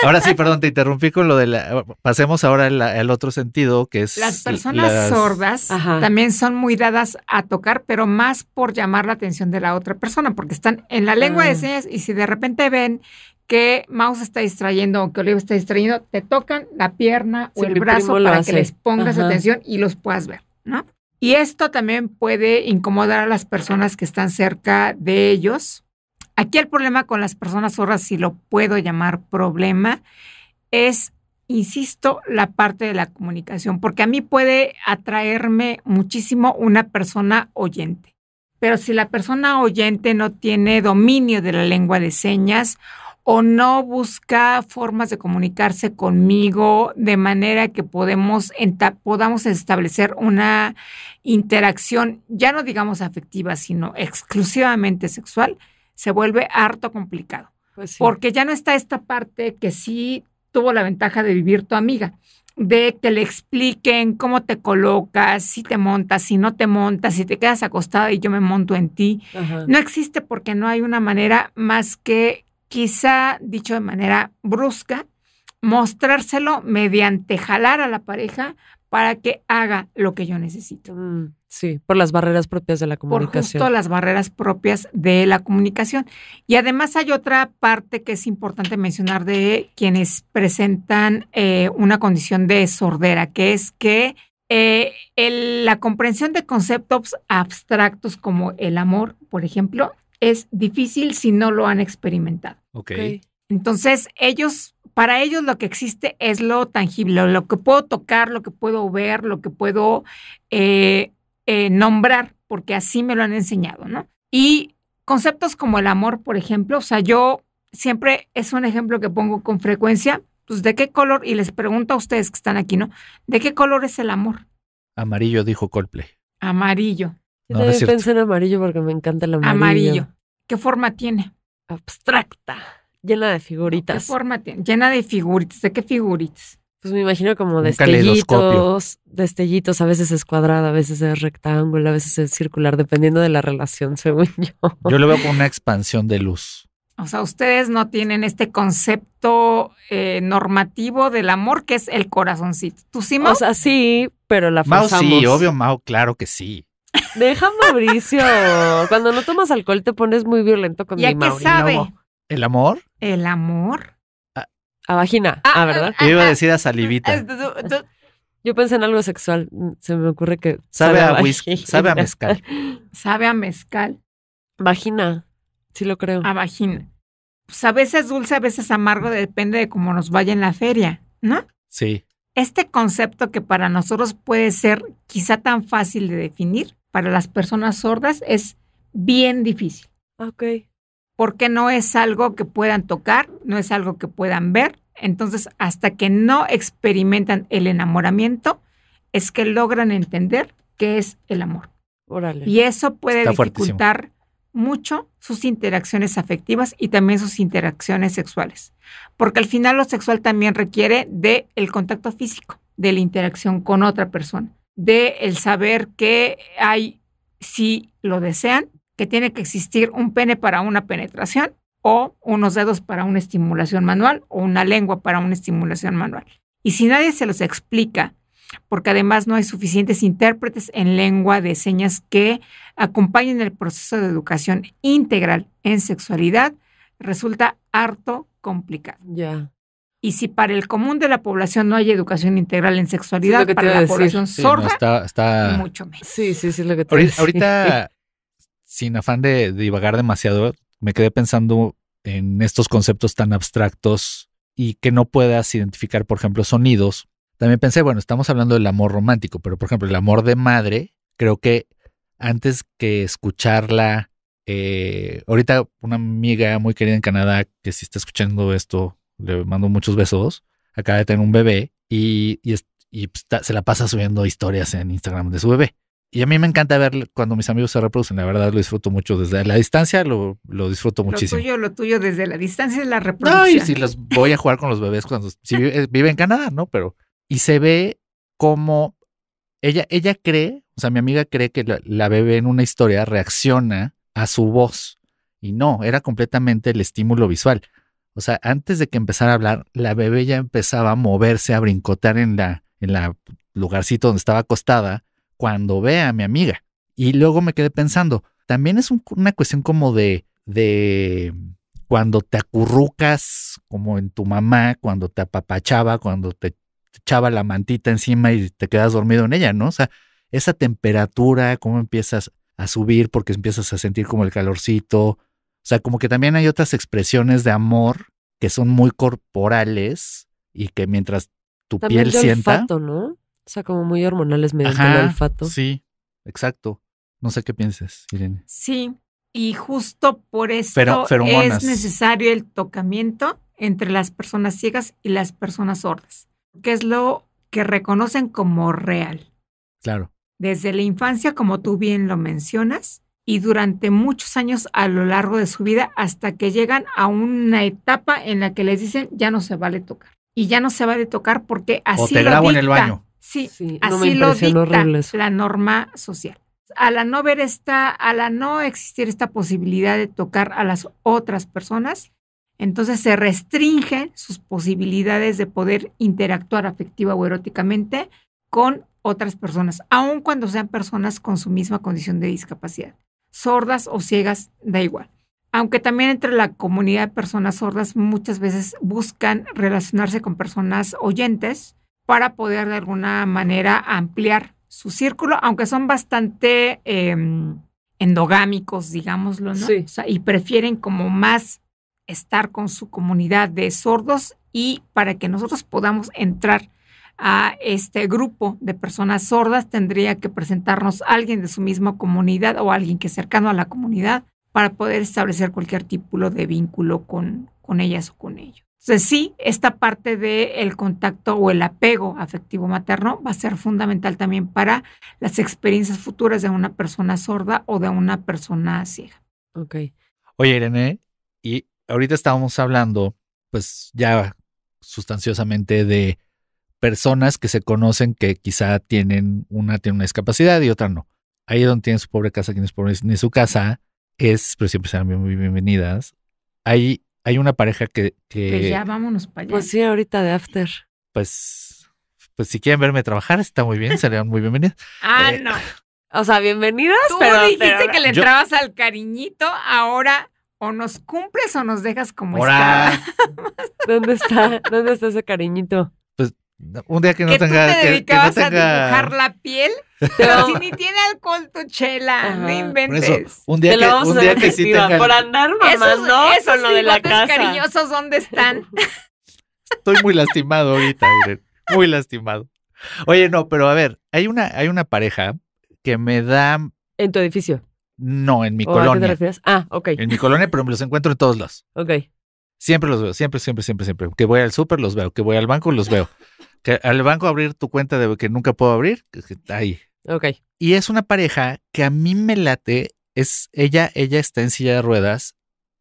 Ahora sí, perdón, te interrumpí con lo de pasemos ahora al otro sentido, que es Las personas sordas Ajá. también son muy dadas a tocar, pero más por llamar la atención de la otra persona, porque están en la lengua de señas y si de repente ven que Mouse está distrayendo o que Oliva está distrayendo, te tocan la pierna o Sí, el mi brazo primo lo para hace. que les pongas Ajá. atención y los puedas ver, ¿no? Y esto también puede incomodar a las personas que están cerca de ellos. Aquí el problema con las personas sordas, si lo puedo llamar problema, es, insisto, la parte de la comunicación, porque a mí puede atraerme muchísimo una persona oyente. Pero si la persona oyente no tiene dominio de la lengua de señas o no busca formas de comunicarse conmigo de manera que podamos establecer una interacción, ya no digamos afectiva, sino exclusivamente sexual, se vuelve harto complicado. Pues sí. Porque ya no está esta parte que sí tuvo la ventaja de vivir tu amiga, de que le expliquen cómo te colocas, si te montas, si no te montas, si te quedas acostada y yo me monto en ti. Ajá. No existe porque no hay una manera más que, quizá dicho de manera brusca, mostrárselo mediante jalar a la pareja para que haga lo que yo necesito. Sí, por las barreras propias de la Por comunicación. justo las barreras propias de la comunicación. Y además hay otra parte que es importante mencionar de quienes presentan una condición de sordera, que es que la comprensión de conceptos abstractos como el amor, por ejemplo, es difícil si no lo han experimentado. Ok. Entonces, para ellos lo que existe es lo tangible, lo que puedo tocar, lo que puedo ver, lo que puedo nombrar, porque así me lo han enseñado, ¿no? Y conceptos como el amor, por ejemplo, o sea, yo siempre es un ejemplo que pongo con frecuencia. pues ¿de qué color? Y les pregunto a ustedes que están aquí, ¿no? ¿De qué color es el amor? Amarillo, dijo Coldplay. Amarillo. Yo No, no también es cierto. pensé en amarillo porque me encanta el amarillo. Amarillo. ¿Qué forma tiene? Abstracta, llena de ¿Qué figuritas. forma tiene? Llena de figuritas. ¿De qué figuritas? Pues me imagino como Un caleidoscopio. destellitos, a veces es cuadrada, a veces es rectángulo, a veces es circular, dependiendo de la relación, según yo. Yo lo veo como una expansión de luz. O sea, ustedes no tienen este concepto normativo del amor que es el corazoncito. ¿Tú sí, Mau? O sea, sí, pero la Mau forzamos. sí, obvio Mau, claro que sí. Deja, Mauricio. Cuando no tomas alcohol te pones muy violento con ¿Y a mi qué Mauricio. sabe? ¿El amor? El amor. A vagina. ¿Verdad? Yo iba a decir a salivita. Yo pensé en algo sexual. Se me ocurre que Sabe a vagina. whisky, sabe a mezcal. Sabe a mezcal, Vagina. Sí lo creo. a vagina. Pues a veces dulce, a veces amargo, depende de cómo nos vaya en la feria, ¿no? Sí. Este concepto que para nosotros puede ser quizá tan fácil de definir, para las personas sordas es bien difícil, Ok. porque no es algo que puedan tocar, no es algo que puedan ver. Entonces, hasta que no experimentan el enamoramiento, es que logran entender qué es el amor. Órale. Y eso puede Está fuertísimo. dificultar mucho sus interacciones afectivas y también sus interacciones sexuales. Porque al final lo sexual también requiere del contacto físico, de la interacción con otra persona, de el saber que hay, si lo desean, que tiene que existir un pene para una penetración o unos dedos para una estimulación manual o una lengua para una estimulación manual. Y si nadie se los explica, porque además no hay suficientes intérpretes en lengua de señas que acompañen el proceso de educación integral en sexualidad, resulta harto complicado. Ya. Y si para el común de la población no hay educación integral en sexualidad, Sí, lo que te para iba a la decir. población Sí, no, sorda, está... mucho menos. Sí, es lo que te decía. Ahorita, sin afán de divagar demasiado, me quedé pensando en estos conceptos tan abstractos y que no puedas identificar, por ejemplo, sonidos. También pensé, bueno, estamos hablando del amor romántico, pero por ejemplo, el amor de madre, creo que antes que escucharla, ahorita una amiga muy querida en Canadá, que si está escuchando esto, le mando muchos besos, acaba de tener un bebé y se la pasa subiendo historias en Instagram de su bebé. Y a mí me encanta ver cuando mis amigos se reproducen, la verdad lo disfruto mucho desde la distancia, lo disfruto muchísimo. Lo tuyo desde la distancia es la No, reproducción. y si los voy a jugar con los bebés cuando vive en Canadá, ¿no? Pero, y se ve como ella cree, o sea, mi amiga cree que la bebé en una historia reacciona a su voz. Y no, era completamente el estímulo visual. O sea, antes de que empezara a hablar, la bebé ya empezaba a moverse, a brincotar en la lugarcito donde estaba acostada cuando ve a mi amiga. Y luego me quedé pensando, también es una cuestión como de cuando te acurrucas, como en tu mamá, cuando te apapachaba, cuando te echaba la mantita encima y te quedas dormido en ella, ¿no? O sea, esa temperatura, cómo empiezas a subir porque empiezas a sentir como el calorcito. O sea, como que también hay otras expresiones de amor que son muy corporales y que mientras tu También piel de sienta... olfato, ¿no? O sea, como muy hormonales mediante Ajá, el olfato. sí, exacto. No sé qué pienses, Irene. Sí, y justo por esto Feromonas. es necesario el tocamiento entre las personas ciegas y las personas sordas, que es lo que reconocen como real. Claro. Desde la infancia, como tú bien lo mencionas, y durante muchos años a lo largo de su vida hasta que llegan a una etapa en la que les dicen ya no se vale tocar. Y ya no se vale tocar porque así O te lo grabo dicta. en el baño. Sí, Sí, no, me así lo impresionó dicta horrible eso. la norma social. A la no existir esta posibilidad de tocar a las otras personas, entonces se restringen sus posibilidades de poder interactuar afectiva o eróticamente con otras personas, aun cuando sean personas con su misma condición de discapacidad. Sordas o ciegas, da igual. Aunque también entre la comunidad de personas sordas muchas veces buscan relacionarse con personas oyentes para poder de alguna manera ampliar su círculo, aunque son bastante endogámicos, digámoslo, ¿no? Sí. O sea, y prefieren como más estar con su comunidad de sordos, y para que nosotros podamos entrar a este grupo de personas sordas tendría que presentarnos alguien de su misma comunidad o alguien que es cercano a la comunidad para poder establecer cualquier tipo de vínculo con ellas o con ellos. Entonces sí, esta parte del contacto o el apego afectivo materno va a ser fundamental también para las experiencias futuras de una persona sorda o de una persona ciega. Ok. Oye, Irene, y ahorita estábamos hablando, pues ya sustanciosamente de personas que se conocen que quizá tienen una discapacidad y otra no. Ahí donde tienen su pobre casa, quienes pobre ni su casa, pero siempre serán muy bienvenidas. Hay una pareja que Pues ya vámonos para allá. Pues sí, ahorita de after. pues si quieren verme trabajar, está muy bien, serían muy bienvenidas. No. O sea, bienvenidas, Tú pero dijiste que le entrabas al cariñito, ahora o nos cumples o nos dejas como Ahora, está. ¿Dónde está ese cariñito? un día que no Que tenga... tú te que no dedicabas a tenga- dibujar la piel, pero si ni tiene alcohol tu chela, Ajá. no Por inventes. eso, un día Te lo que, vamos a un hacer día que sí efectiva. tenga... Por andar mamando Esos con lo de la bigotes casa. cariñosos, ¿dónde están? Estoy muy lastimado ahorita, Irene, muy lastimado. Oye, no, pero a ver, hay una pareja que me da... En tu edificio. No, en mi ¿O a qué te colonia. refieres? Ah, ok. En mi colonia, pero me los encuentro en todos lados. Ok. Siempre los veo, siempre. Que voy al súper, los veo. Que voy al banco, los veo. Que al banco abrir tu cuenta de que nunca puedo abrir, ahí. Ok. Y es una pareja que a mí me late. Ella está en silla de ruedas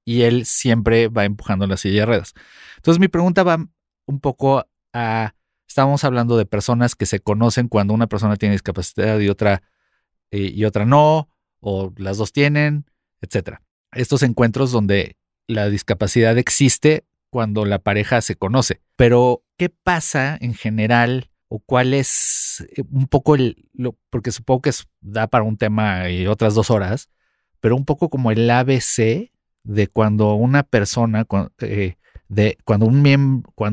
y él siempre va empujando la silla de ruedas. Entonces mi pregunta va un poco a... Estábamos hablando de personas que se conocen cuando una persona tiene discapacidad y otra no, o las dos tienen, etcétera. Estos encuentros donde la discapacidad existe cuando la pareja se conoce. Pero, ¿qué pasa en general o cuál es un poco porque supongo que da para un tema y otras 2 horas, pero un poco como el ABC de cuando una persona, cuando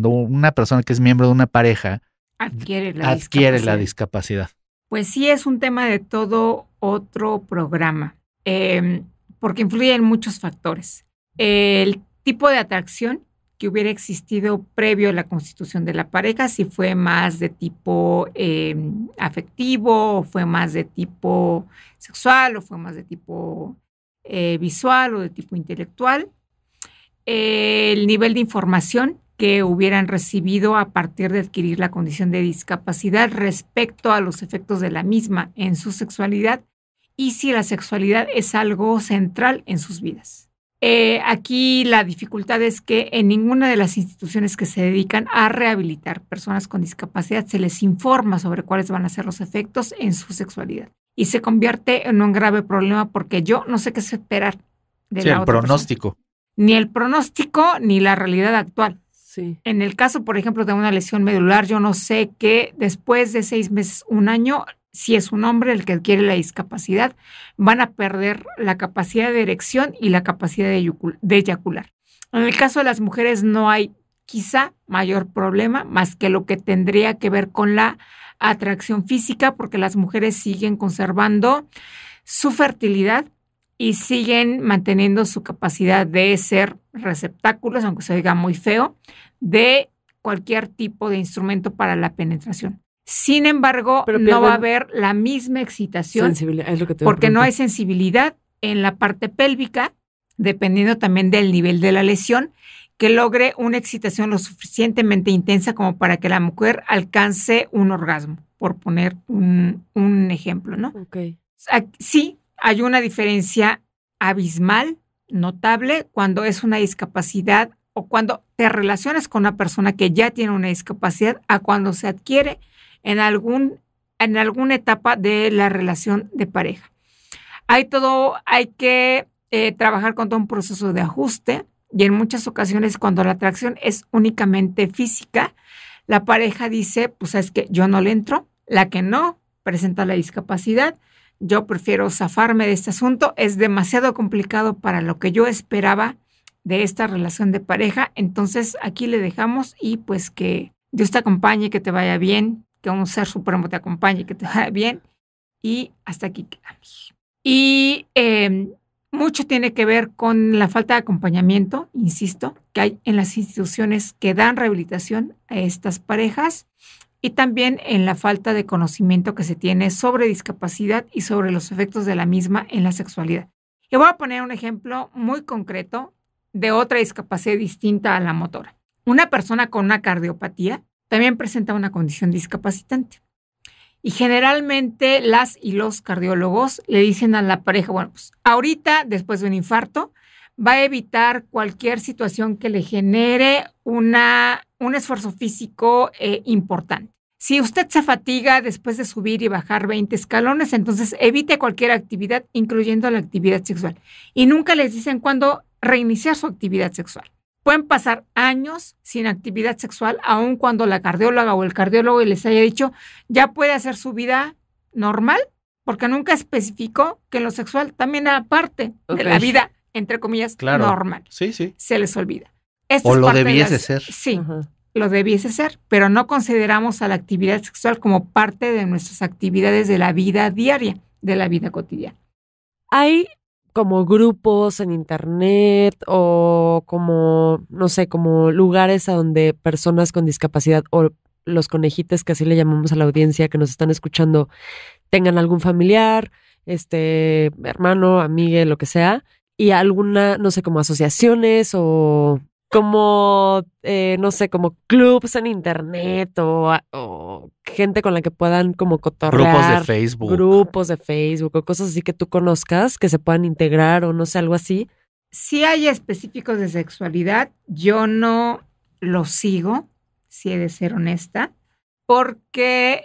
una persona que es miembro de una pareja Adquiere la discapacidad? Pues sí, es un tema de todo otro programa, porque influye en muchos factores. El tipo de atracción que hubiera existido previo a la constitución de la pareja, si fue más de tipo afectivo, o fue más de tipo sexual, o fue más de tipo visual o de tipo intelectual. El nivel de información que hubieran recibido a partir de adquirir la condición de discapacidad respecto a los efectos de la misma en su sexualidad y si la sexualidad es algo central en sus vidas. Aquí la dificultad es que en ninguna de las instituciones que se dedican a rehabilitar personas con discapacidad se les informa sobre cuáles van a ser los efectos en su sexualidad. Y se convierte en un grave problema porque yo no sé qué esperar de la otra pronóstico. persona. Ni el pronóstico ni la realidad actual. Sí. En el caso, por ejemplo, de una lesión medular, yo no sé que después de 6 meses, 1 año, si es un hombre el que adquiere la discapacidad, van a perder la capacidad de erección y la capacidad de eyacular. En el caso de las mujeres no hay quizá mayor problema más que lo que tendría que ver con la atracción física, porque las mujeres siguen conservando su fertilidad y siguen manteniendo su capacidad de ser receptáculos, aunque se oiga muy feo, de cualquier tipo de instrumento para la penetración. Sin embargo, no va a haber la misma excitación Es lo que te porque no hay sensibilidad en la parte pélvica, dependiendo también del nivel de la lesión, que logre una excitación lo suficientemente intensa como para que la mujer alcance un orgasmo, por poner un ejemplo, ¿no? Okay. Sí, hay una diferencia abismal, notable, cuando es una discapacidad o cuando te relacionas con una persona que ya tiene una discapacidad a cuando se adquiere en alguna etapa de la relación de pareja. Hay que trabajar con todo un proceso de ajuste y en muchas ocasiones cuando la atracción es únicamente física, la pareja dice, pues es que yo no le entro, la que no presenta la discapacidad, yo prefiero zafarme de este asunto, es demasiado complicado para lo que yo esperaba de esta relación de pareja, entonces aquí le dejamos y pues que Dios te acompañe, que te vaya bien, que un ser supremo te acompañe, que te vaya bien y hasta aquí quedamos. Y mucho tiene que ver con la falta de acompañamiento, insisto, que hay en las instituciones que dan rehabilitación a estas parejas y también en la falta de conocimiento que se tiene sobre discapacidad y sobre los efectos de la misma en la sexualidad. Y voy a poner un ejemplo muy concreto de otra discapacidad distinta a la motora. Una persona con una cardiopatía también presenta una condición discapacitante. Y generalmente las y los cardiólogos le dicen a la pareja, bueno, pues ahorita, después de un infarto, va a evitar cualquier situación que le genere un esfuerzo físico importante. Si usted se fatiga después de subir y bajar 20 escalones, entonces evite cualquier actividad, incluyendo la actividad sexual. Y nunca les dicen cuándo reiniciar su actividad sexual. Pueden pasar años sin actividad sexual, aun cuando la cardióloga o el cardiólogo les haya dicho ya puede hacer su vida normal, porque nunca especificó que en lo sexual también era parte de la vida, entre comillas, normal. Sí. Se les olvida. O lo debiese ser. Sí, lo debiese ser, pero no consideramos a la actividad sexual como parte de nuestras actividades de la vida diaria, de la vida cotidiana. Hay como grupos en internet o como, no sé, como lugares a donde personas con discapacidad o los conejites, que así le llamamos a la audiencia que nos están escuchando, tengan algún familiar, hermano, amigue, lo que sea, y alguna, no sé, como asociaciones o como, no sé, como clubs en internet o gente con la que puedan como cotorrear. Grupos de Facebook o cosas así que tú conozcas, que se puedan integrar o no sé, algo así. Si hay específicos de sexualidad, yo no los sigo, si he de ser honesta, porque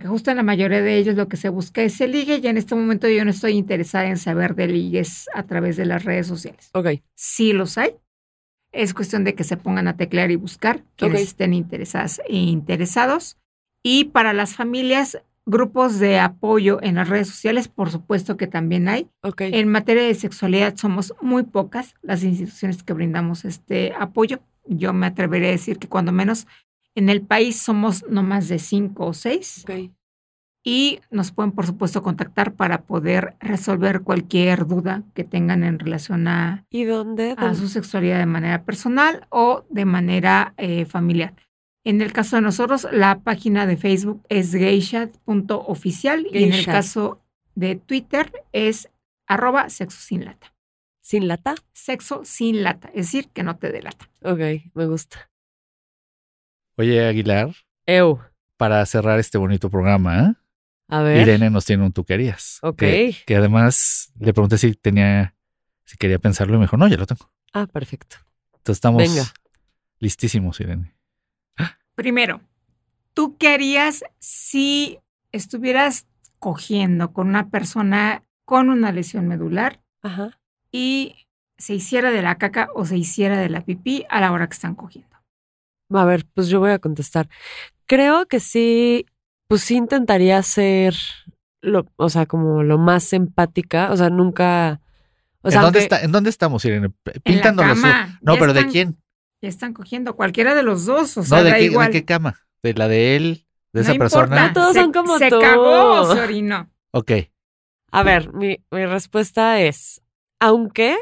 justo en la mayoría de ellos lo que se busca es el ligue y en este momento yo no estoy interesada en saber de ligues a través de las redes sociales. Ok. Sí los hay. Es cuestión de que se pongan a teclear y buscar quienes estén interesadas e interesados. Y para las familias, grupos de apoyo en las redes sociales, por supuesto que también hay. Okay. En materia de sexualidad somos muy pocas las instituciones que brindamos este apoyo. Yo me atrevería a decir que cuando menos en el país somos no más de 5 o 6. Okay. Y nos pueden, por supuesto, contactar para poder resolver cualquier duda que tengan en relación a su sexualidad de manera personal o de manera familiar. En el caso de nosotros, la página de Facebook es geisha.oficial y en el caso de Twitter es @sexosinlata. ¿Sin lata? Sexo sin lata, es decir, que no te delata. Ok, me gusta. Oye, Aguilar. Para cerrar este bonito programa, a ver. Irene nos tiene un tú querías. Ok. Que además le pregunté si quería pensarlo y me dijo, no, ya lo tengo. Ah, perfecto. Entonces estamos listísimos, Irene. Primero, ¿tú qué harías si estuvieras cogiendo con una persona con una lesión medular y se hiciera de la caca o se hiciera de la pipí a la hora que están cogiendo? A ver, pues yo voy a contestar. Creo que sí, pues sí intentaría ser, como lo más empática, o sea, nunca... ¿En dónde estamos, Irene? Píntándolos. En la cama. No, pero ¿de quién? Ya están cogiendo cualquiera de los dos, o sea, no, da igual. ¿De qué cama? ¿De la de él? ¿De esa importa. persona? No todos son como se tú. Cagó o se orinó. Ok. A ver, mi respuesta es, aunque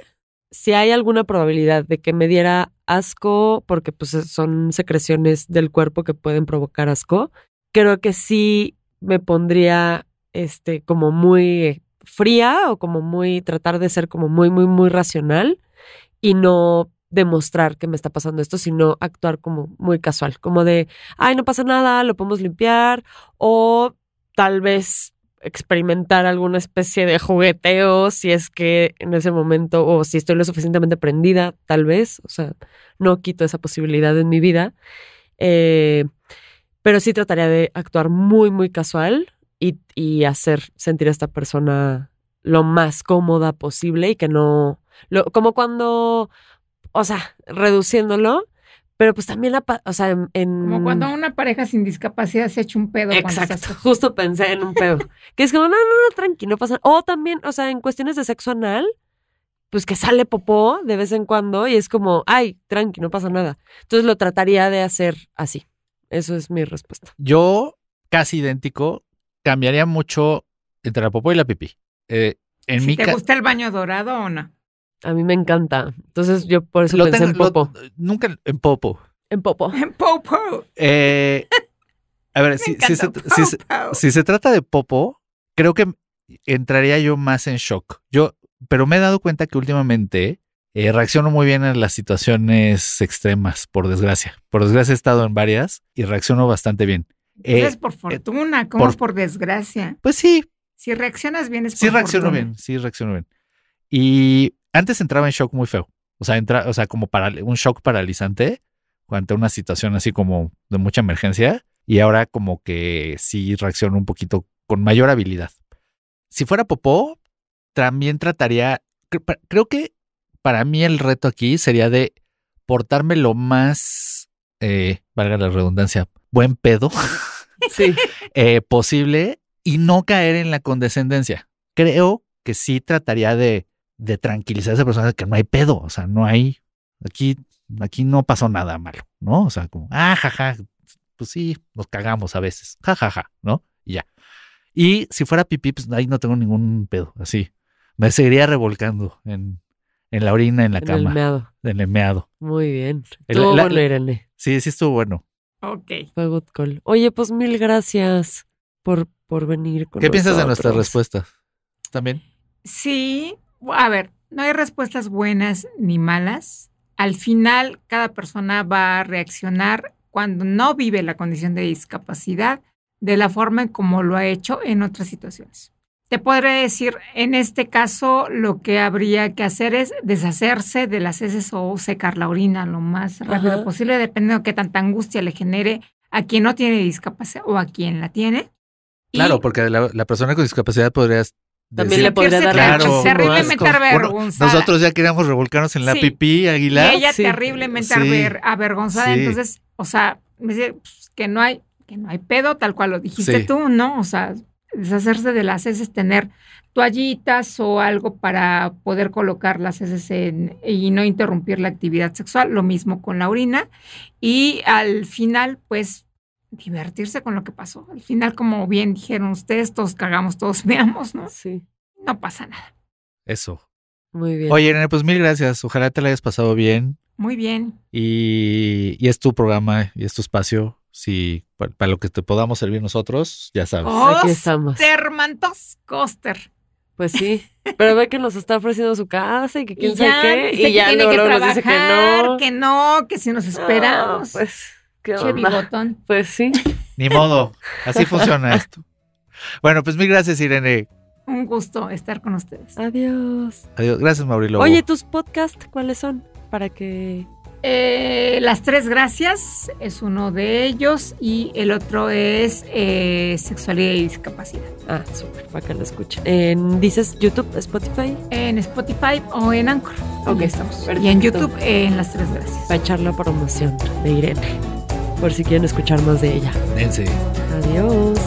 si hay alguna probabilidad de que me diera asco, porque pues son secreciones del cuerpo que pueden provocar asco, creo que sí me pondría como muy fría o como tratar de ser como muy, muy, muy racional y no demostrar que me está pasando esto, sino actuar como muy casual, como de, ay, no pasa nada, lo podemos limpiar, o tal vez experimentar alguna especie de jugueteo si es que en ese momento, o si estoy lo suficientemente prendida, tal vez, o sea, no quito esa posibilidad en mi vida, pero sí trataría de actuar muy, muy casual y hacer sentir a esta persona lo más cómoda posible y que no, como cuando, o sea, reduciéndolo, pero pues también, como cuando una pareja sin discapacidad se echa un pedo. Exacto, justo pensé en un pedo. Que es como, no, tranqui, no pasa nada. O también, o sea, en cuestiones de sexo anal, pues que sale popó de vez en cuando y es como, ay, tranqui, no pasa nada. Entonces lo trataría de hacer así. Eso es mi respuesta. Yo, casi idéntico, cambiaría mucho entre la popó y la pipí. ¿Te gusta el baño dorado o no? A mí me encanta. Entonces yo por eso pensé en popo. Nunca en popo. En popo. En popo. A ver, si se trata de popo, creo que entraría yo más en shock. Pero me he dado cuenta que últimamente Reacciono muy bien en las situaciones extremas, por desgracia. Por desgracia he estado en varias y reacciono bastante bien. Es por fortuna, ¿cómo por desgracia? Pues sí. Si reaccionas bien es por sí reacciono fortuna. bien, sí reacciono bien. Y antes entraba en shock muy feo. O sea, como un shock paralizante ante una situación así como de mucha emergencia. Y ahora como que sí reacciono un poquito con mayor habilidad. Si fuera popó, también trataría... Creo que para mí el reto aquí sería de portarme lo más, valga la redundancia, buen pedo Sí. posible y no caer en la condescendencia. Creo que sí trataría de tranquilizar a esa persona de que no hay pedo, o sea, no hay, aquí no pasó nada malo, ¿no? O sea, como, jaja, pues sí, nos cagamos a veces, jajaja, ¿no? Y ya. Y si fuera pipí, pues ahí no tengo ningún pedo, así. Me seguiría revolcando en la orina, en la cama. En el meado. En el meado. Muy bien. Estuvo bueno, Irene. Sí, estuvo bueno. Ok. Fue good call. Oye, pues 1000 gracias por venir con nosotros. ¿Qué piensas de nuestras respuestas? ¿También? Sí. A ver, no hay respuestas buenas ni malas. Al final, cada persona va a reaccionar cuando no vive la condición de discapacidad de la forma en como lo ha hecho en otras situaciones. Te podré decir, en este caso, lo que habría que hacer es deshacerse de las heces o secar la orina lo más rápido posible, dependiendo de qué tanta angustia le genere a quien no tiene discapacidad o a quien la tiene. Claro, porque la persona con discapacidad podría... También le podría dar terriblemente avergonzada. Nosotros ya queríamos revolcarnos en la pipí, Aguilar. Y ella terriblemente avergonzada. Sí. Entonces, o sea, me dice que no hay pedo, tal cual lo dijiste tú, ¿no? O sea, deshacerse de las heces, tener toallitas o algo para poder colocar las heces y no interrumpir la actividad sexual. Lo mismo con la orina. Y al final, pues, divertirse con lo que pasó. Al final, como bien dijeron ustedes, todos cagamos, todos veamos, ¿no? Sí. No pasa nada. Eso. Muy bien. Oye, Irene, pues 1000 gracias. Ojalá te la hayas pasado bien. Muy bien. Y es tu programa y es tu espacio. Si para lo que te podamos servir nosotros, ya sabes. Aquí estamos. Coster. Pues sí, pero ve que nos está ofreciendo su casa y que quién sabe qué. Y ya luego nos dice que no. Que si nos esperamos. No, pues, qué che bigotón. Pues sí. Ni modo, así funciona esto. Bueno, pues 1000 gracias, Irene. Un gusto estar con ustedes. Adiós. Adiós, gracias, Mauricio. Oye, ¿tus podcasts cuáles son? Para que... Las 3 gracias es uno de ellos y el otro es sexualidad y discapacidad. Ah, súper, para que lo escuchen. ¿Dices YouTube, Spotify? En Spotify o en Anchor. Ok, estamos. Perfecto. Y en YouTube en las 3 gracias. Para echar la promoción de Irene, por si quieren escuchar más de ella. Dense. Adiós.